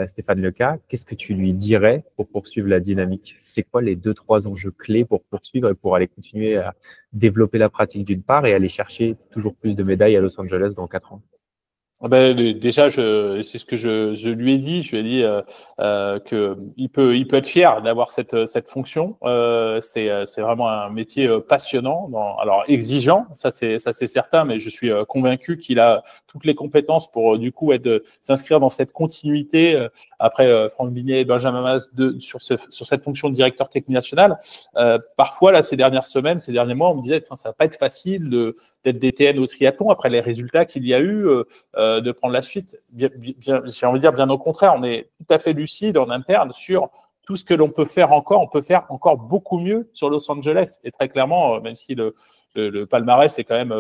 Stéphane Leca, qu'est-ce que tu lui dirais pour poursuivre la dynamique? C'est quoi les 2-3 enjeux clés pour poursuivre et pour aller continuer à développer la pratique d'une part et aller chercher toujours plus de médailles à Los Angeles dans 4 ans? Déjà, c'est ce que je lui ai dit. Je lui ai dit que il peut être fier d'avoir cette fonction. C'est vraiment un métier passionnant, alors exigeant, ça c'est certain, mais je suis convaincu qu'il a toutes les compétences pour du coup s'inscrire dans cette continuité après Franck Binet et Benjamin Maz sur cette fonction de directeur technique national. Parfois là, ces dernières semaines, ces derniers mois, on me disait ça va pas être facile d'être DTN au triathlon après les résultats qu'il y a eu. De prendre la suite. J'ai envie de dire bien au contraire, on est tout à fait lucide en interne sur tout ce que l'on peut faire encore. On peut faire encore beaucoup mieux sur Los Angeles. Et très clairement, même si le palmarès est quand même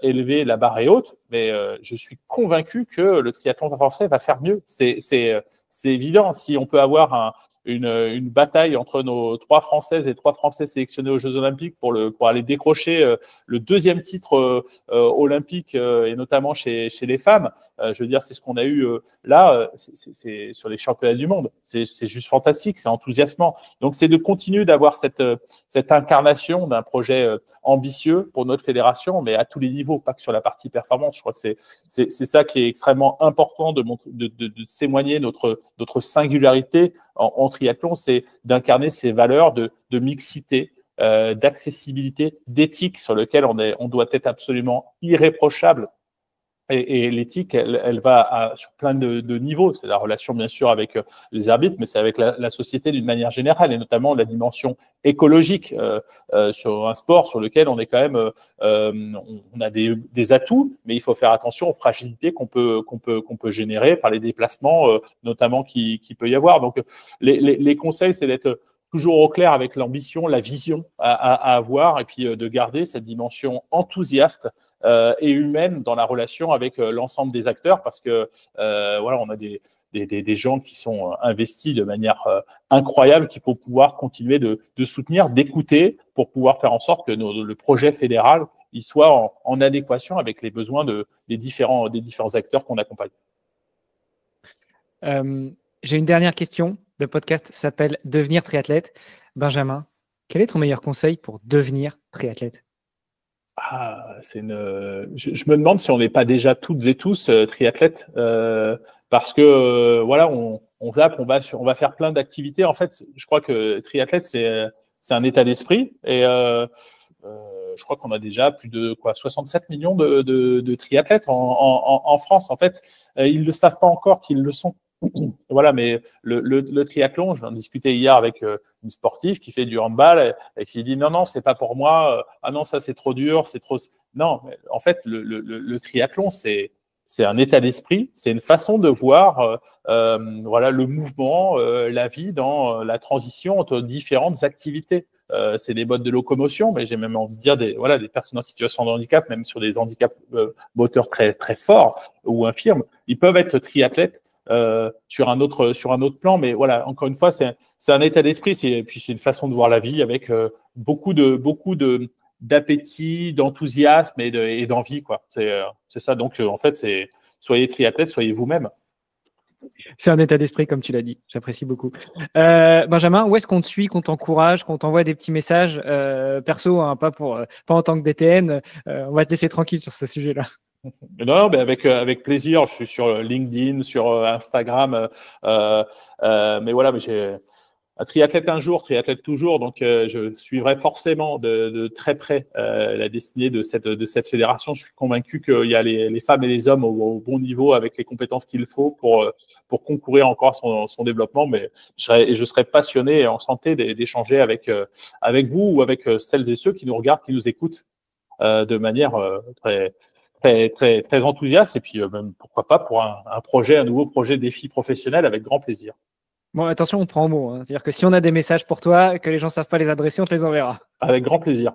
élevé, la barre est haute, mais je suis convaincu que le triathlon français va faire mieux. C'est évident. Si on peut avoir une bataille entre nos 3 Françaises et 3 Français sélectionnés aux Jeux Olympiques pour aller décrocher le 2e titre olympique et notamment chez les femmes. Je veux dire, c'est ce qu'on a eu là, c'est sur les championnats du monde. C'est juste fantastique, c'est enthousiasmant. Donc, c'est de continuer d'avoir cette incarnation d'un projet ambitieux pour notre fédération, mais à tous les niveaux, pas que sur la partie performance. Je crois que c'est ça qui est extrêmement important de témoigner notre singularité en triathlon, c'est d'incarner ces valeurs de mixité, d'accessibilité, d'éthique sur lequel on doit être absolument irréprochable. Et l'éthique, elle va sur plein de niveaux. C'est la relation, bien sûr, avec les arbitres, mais c'est avec la société d'une manière générale, et notamment la dimension écologique sur un sport sur lequel on est quand même, on a des atouts, mais il faut faire attention aux fragilités qu'on peut générer par les déplacements, notamment qui peut y avoir. Donc, les conseils, c'est d'être toujours au clair avec l'ambition, la vision à avoir, et puis de garder cette dimension enthousiaste et humaine dans la relation avec l'ensemble des acteurs, parce que voilà, on a des gens qui sont investis de manière incroyable, qu'il faut pouvoir continuer de soutenir, d'écouter, pour pouvoir faire en sorte que le projet fédéral il soit en adéquation avec les besoins des différents acteurs qu'on accompagne. J'ai une dernière question. Le podcast s'appelle Devenir triathlète. Benjamin, quel est ton meilleur conseil pour devenir triathlète? Je me demande si on n'est pas déjà toutes et tous triathlètes, parce que voilà, on zappe, on va faire plein d'activités. En fait, je crois que triathlète, c'est un état d'esprit, et je crois qu'on a déjà plus de 67 millions de triathlètes en France. En fait, ils ne le savent pas encore qu'ils le sont. Voilà, mais le triathlon, j'en discutais hier avec une sportive qui fait du handball et qui dit non, c'est pas pour moi. Ah non, ça c'est trop dur, c'est trop. Non, mais en fait, le triathlon, c'est un état d'esprit, c'est une façon de voir voilà, le mouvement, la vie dans la transition entre différentes activités. C'est des modes de locomotion, mais j'ai même envie de dire des personnes en situation de handicap, même sur des handicaps moteurs très, très forts ou infirmes, ils peuvent être triathlètes sur un autre plan. Mais voilà, encore une fois, c'est un état d'esprit, puis c'est une façon de voir la vie avec beaucoup d'appétit, d'enthousiasme et d'envie, quoi. C'est ça. Donc, en fait, soyez triathlète, soyez vous-même. C'est un état d'esprit, comme tu l'as dit. J'apprécie beaucoup. Benjamin, où est-ce qu'on te suit, qu'on t'encourage, qu'on t'envoie des petits messages perso, hein, pas en tant que DTN. On va te laisser tranquille sur ce sujet-là. Non, mais avec plaisir. Je suis sur LinkedIn, sur Instagram. Mais voilà, mais j'ai un triathlète un jour, triathlète toujours. Donc, je suivrai forcément de très près la destinée de cette fédération. Je suis convaincu qu'il y a les femmes et les hommes au bon niveau avec les compétences qu'il faut pour concourir encore à son développement. Mais je serais passionné et enchanté d'échanger avec vous ou avec celles et ceux qui nous regardent, qui nous écoutent de manière très très, très, très enthousiaste, et puis même, pourquoi pas, pour un nouveau projet défi professionnel, avec grand plaisir. Bon, attention, on prend au mot. Hein. C'est-à-dire que si on a des messages pour toi, que les gens ne savent pas les adresser, on te les enverra. Avec grand plaisir.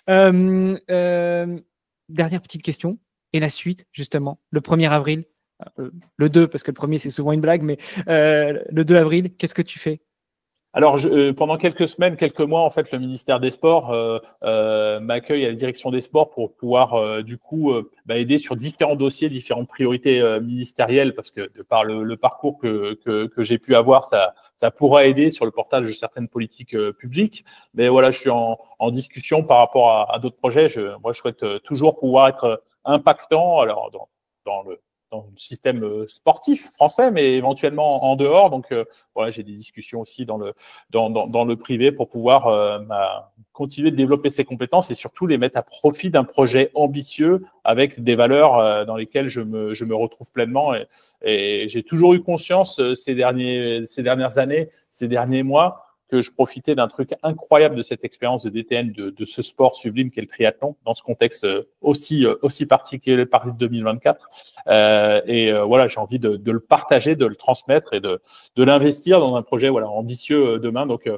Dernière petite question, et la suite, justement, le 1er avril, le 2, parce que le 1er, c'est souvent une blague, mais le 2 avril, qu'est-ce que tu fais? Alors, pendant quelques semaines, quelques mois, en fait, le ministère des Sports m'accueille à la direction des sports pour pouvoir, aider sur différents dossiers, différentes priorités ministérielles, parce que de par le parcours que j'ai pu avoir, ça pourra aider sur le portage de certaines politiques publiques. Mais voilà, je suis en discussion par rapport à d'autres projets. Moi, je souhaite toujours pouvoir être impactant, alors dans le système sportif français, mais éventuellement en dehors. Donc, voilà, j'ai des discussions aussi dans le privé pour pouvoir continuer de développer ces compétences et surtout les mettre à profit d'un projet ambitieux avec des valeurs dans lesquelles je me retrouve pleinement. Et j'ai toujours eu conscience ces dernières années, ces derniers mois, que je profitais d'un truc incroyable de cette expérience de DTN, de ce sport sublime qu'est le triathlon, dans ce contexte aussi particulier par 2024. Voilà, j'ai envie de le partager, de le transmettre et de l'investir dans un projet ambitieux demain. Donc,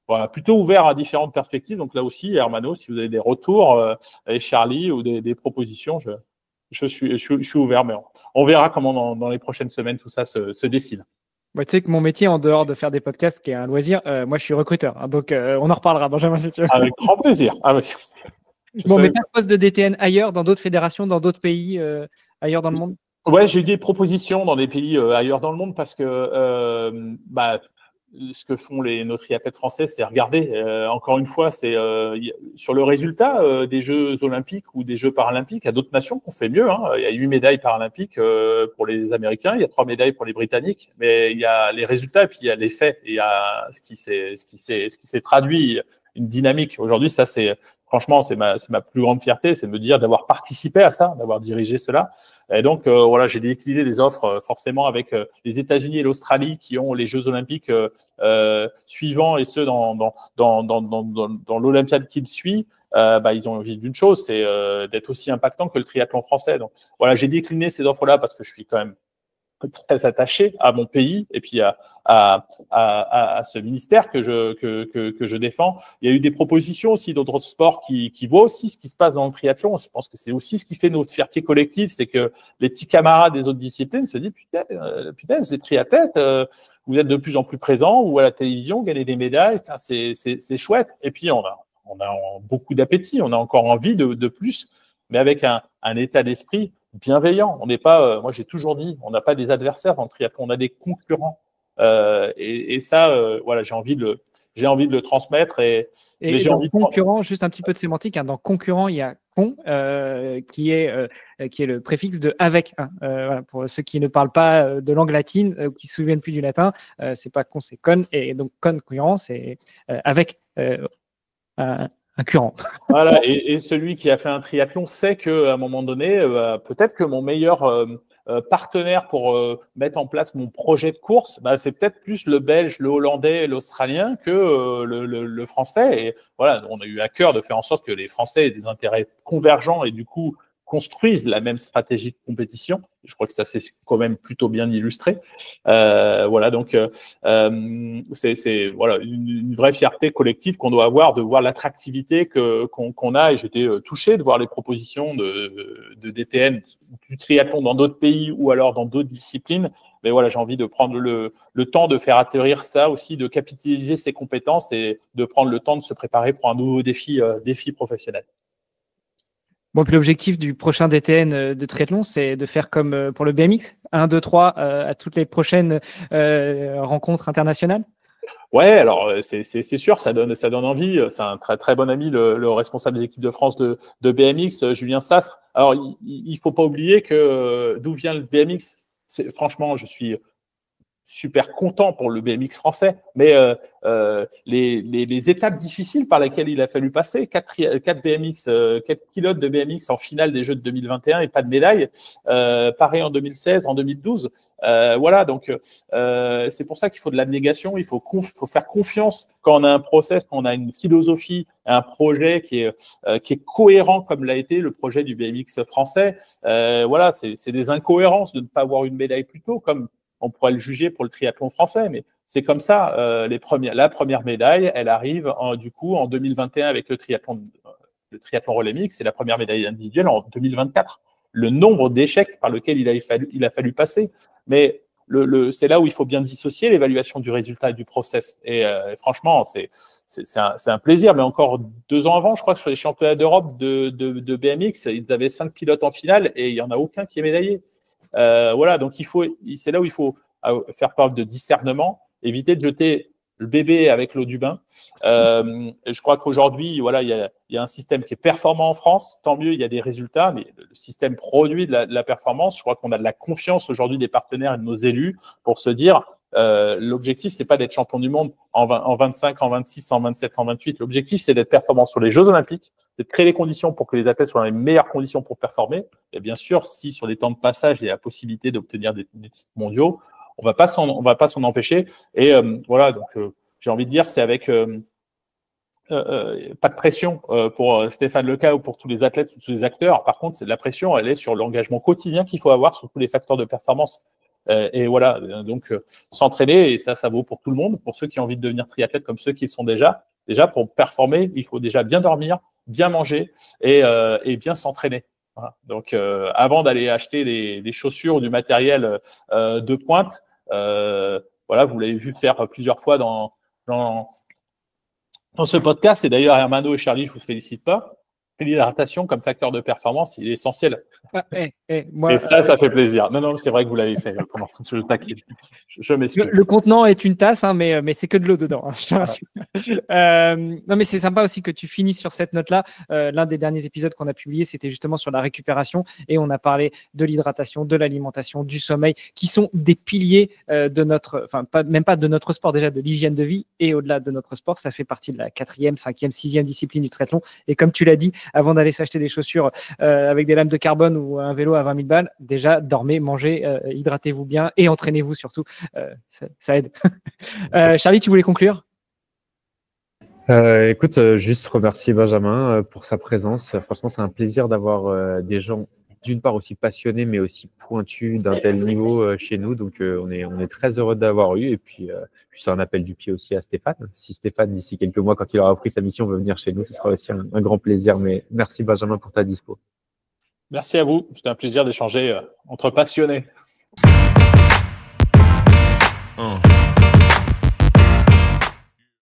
voilà, plutôt ouvert à différentes perspectives. Donc là aussi, Hermano, si vous avez des retours, et Charlie, ou des propositions, je suis ouvert. Mais on verra comment dans les prochaines semaines tout ça se dessine. Bah, tu sais que mon métier, en dehors de faire des podcasts, qui est un loisir, moi, je suis recruteur. Hein, donc, on en reparlera, Benjamin, si tu veux. Avec grand plaisir. Bon, mais pas de poste de DTN ailleurs, dans d'autres fédérations, dans d'autres pays, ailleurs dans le monde? Ouais, j'ai eu des propositions dans des pays ailleurs dans le monde, parce que ce que font nos triathlètes français, c'est regarder, encore une fois, c'est sur le résultat des Jeux olympiques ou des Jeux paralympiques. Il y a d'autres nations qui ont fait mieux. Hein. Il y a 8 médailles paralympiques pour les Américains, il y a 3 médailles pour les Britanniques, mais il y a les résultats et puis il y a les faits. Et il y a ce qui s'est traduit, une dynamique. Aujourd'hui, ça, franchement, c'est ma plus grande fierté, c'est de me dire d'avoir participé à ça, d'avoir dirigé cela. Et donc, voilà, j'ai décliné des offres forcément avec les États-Unis et l'Australie qui ont les Jeux olympiques suivants, et ceux dans l'Olympiade qui le suit. Ils ont envie d'une chose, c'est d'être aussi impactant que le triathlon français. Donc, voilà, j'ai décliné ces offres-là parce que je suis quand même très attaché à mon pays et puis à ce ministère que je défends. Il y a eu des propositions aussi d'autres sports qui voient aussi ce qui se passe dans le triathlon. Je pense que c'est aussi ce qui fait notre fierté collective, c'est que les petits camarades des autres disciplines se disent putain, les triathlètes, vous êtes de plus en plus présents, ou à la télévision, gagnez des médailles, c'est chouette. Et puis on a beaucoup d'appétit, on a encore envie de plus, mais avec un état d'esprit bienveillant. On n'est pas, moi j'ai toujours dit, on n'a pas des adversaires dans le triathlon, on a des concurrents. Et ça, voilà, j'ai envie de le transmettre. Et j'ai dans envie concurrent, juste un petit peu de sémantique, hein, dans concurrent, il y a con qui est le préfixe de avec. Hein. Voilà, pour ceux qui ne parlent pas de langue latine ou qui ne se souviennent plus du latin, c'est pas con, c'est con. Et donc concurrent, c'est avec un current. Voilà, et celui qui a fait un triathlon sait qu'à un moment donné, peut-être que mon meilleur partenaire pour mettre en place mon projet de course, c'est peut-être plus le Belge, le Hollandais, l'Australien que le Français. Et voilà, on a eu à cœur de faire en sorte que les Français aient des intérêts convergents et du coup construisent la même stratégie de compétition. Je crois que ça s'est quand même plutôt bien illustré. Voilà, donc c'est voilà une vraie fierté collective qu'on doit avoir de voir l'attractivité qu'on a. Et j'étais touché de voir les propositions de DTN, du triathlon dans d'autres pays ou alors dans d'autres disciplines. Mais voilà, j'ai envie de prendre le temps de faire atterrir ça aussi, de capitaliser ses compétences et de prendre le temps de se préparer pour un nouveau défi professionnel. Bon, puis l'objectif du prochain DTN de triathlon, c'est de faire comme pour le BMX, 1, 2, 3 à toutes les prochaines rencontres internationales. Ouais, alors c'est sûr, ça donne envie. C'est un très très bon ami, le responsable des équipes de France de BMX, Julien Sastre. Alors il faut pas oublier que d'où vient le BMX. Franchement, je suis super content pour le BMX français, mais les étapes difficiles par lesquelles il a fallu passer, 4 pilotes de BMX en finale des Jeux de 2021 et pas de médaille, pareil en 2016, en 2012. Voilà, donc c'est pour ça qu'il faut de l'abnégation, il faut faire confiance quand on a un process, quand on a une philosophie, un projet qui est cohérent comme l'a été le projet du BMX français. Voilà, c'est des incohérences de ne pas avoir une médaille plus tôt, comme on pourrait le juger pour le triathlon français, mais c'est comme ça. La première médaille, elle arrive du coup en 2021 avec le triathlon relais mix, c'est la première médaille individuelle en 2024. Le nombre d'échecs par lequel il a fallu passer, mais c'est là où il faut bien dissocier l'évaluation du résultat et du process. Et franchement, c'est un plaisir. Mais encore 2 ans avant, je crois que sur les championnats d'Europe de BMX, ils avaient 5 pilotes en finale et il n'y en a aucun qui est médaillé. Voilà, donc c'est là où il faut faire preuve de discernement, éviter de jeter le bébé avec l'eau du bain. Je crois qu'aujourd'hui, voilà, il y a un système qui est performant en France. Tant mieux, il y a des résultats, mais le système produit de la performance. Je crois qu'on a de la confiance aujourd'hui des partenaires et de nos élus pour se dire l'objectif, c'est pas d'être champion du monde en 25, en 26, en 27, en 28. L'objectif, c'est d'être performant sur les Jeux Olympiques, c'est de créer les conditions pour que les athlètes soient dans les meilleures conditions pour performer. Et bien sûr, si sur des temps de passage, il y a la possibilité d'obtenir des titres mondiaux, on va pas s'en empêcher. Et voilà, donc j'ai envie de dire, c'est avec pas de pression pour Stéphane Leca ou pour tous les athlètes ou tous les acteurs. Par contre, la pression, elle est sur l'engagement quotidien qu'il faut avoir sur tous les facteurs de performance. Et voilà, donc s'entraîner, et ça vaut pour tout le monde, pour ceux qui ont envie de devenir triathlètes comme ceux qui le sont déjà. Déjà, pour performer, il faut déjà bien dormir, bien manger et bien s'entraîner. Voilà. Donc, avant d'aller acheter des chaussures ou du matériel de pointe, voilà, vous l'avez vu faire plusieurs fois dans ce podcast. Et d'ailleurs, Hermano et Charlie, je vous félicite pas. L'hydratation comme facteur de performance, il est essentiel. Moi, et ça fait plaisir. Non, c'est vrai que vous l'avez fait. Je taquine. Je m'excuse. Le contenant est une tasse, hein, mais c'est que de l'eau dedans. Hein, je te rassure. Non, mais c'est sympa aussi que tu finisses sur cette note-là. L'un des derniers épisodes qu'on a publié, c'était justement sur la récupération et on a parlé de l'hydratation, de l'alimentation, du sommeil, qui sont des piliers de notre, même pas de notre sport, déjà de l'hygiène de vie et au-delà de notre sport, ça fait partie de la 4e, 5e, 6e discipline du triathlon. Et comme tu l'as dit, avant d'aller s'acheter des chaussures avec des lames de carbone ou un vélo à 20 000 balles, déjà dormez, mangez, hydratez-vous bien et entraînez-vous surtout. Ça aide. Charlie, tu voulais conclure? Écoute, juste remercier Benjamin pour sa présence. Franchement, c'est un plaisir d'avoir des gens d'une part aussi passionnés, mais aussi pointus d'un tel niveau chez nous. Donc, on est très heureux d'avoir eu. Et puis, c'est un appel du pied aussi à Stéphane. Si Stéphane, d'ici quelques mois, quand il aura pris sa mission, veut venir chez nous, ce sera aussi un grand plaisir. Mais merci Benjamin pour ta dispo. Merci à vous. C'était un plaisir d'échanger entre passionnés.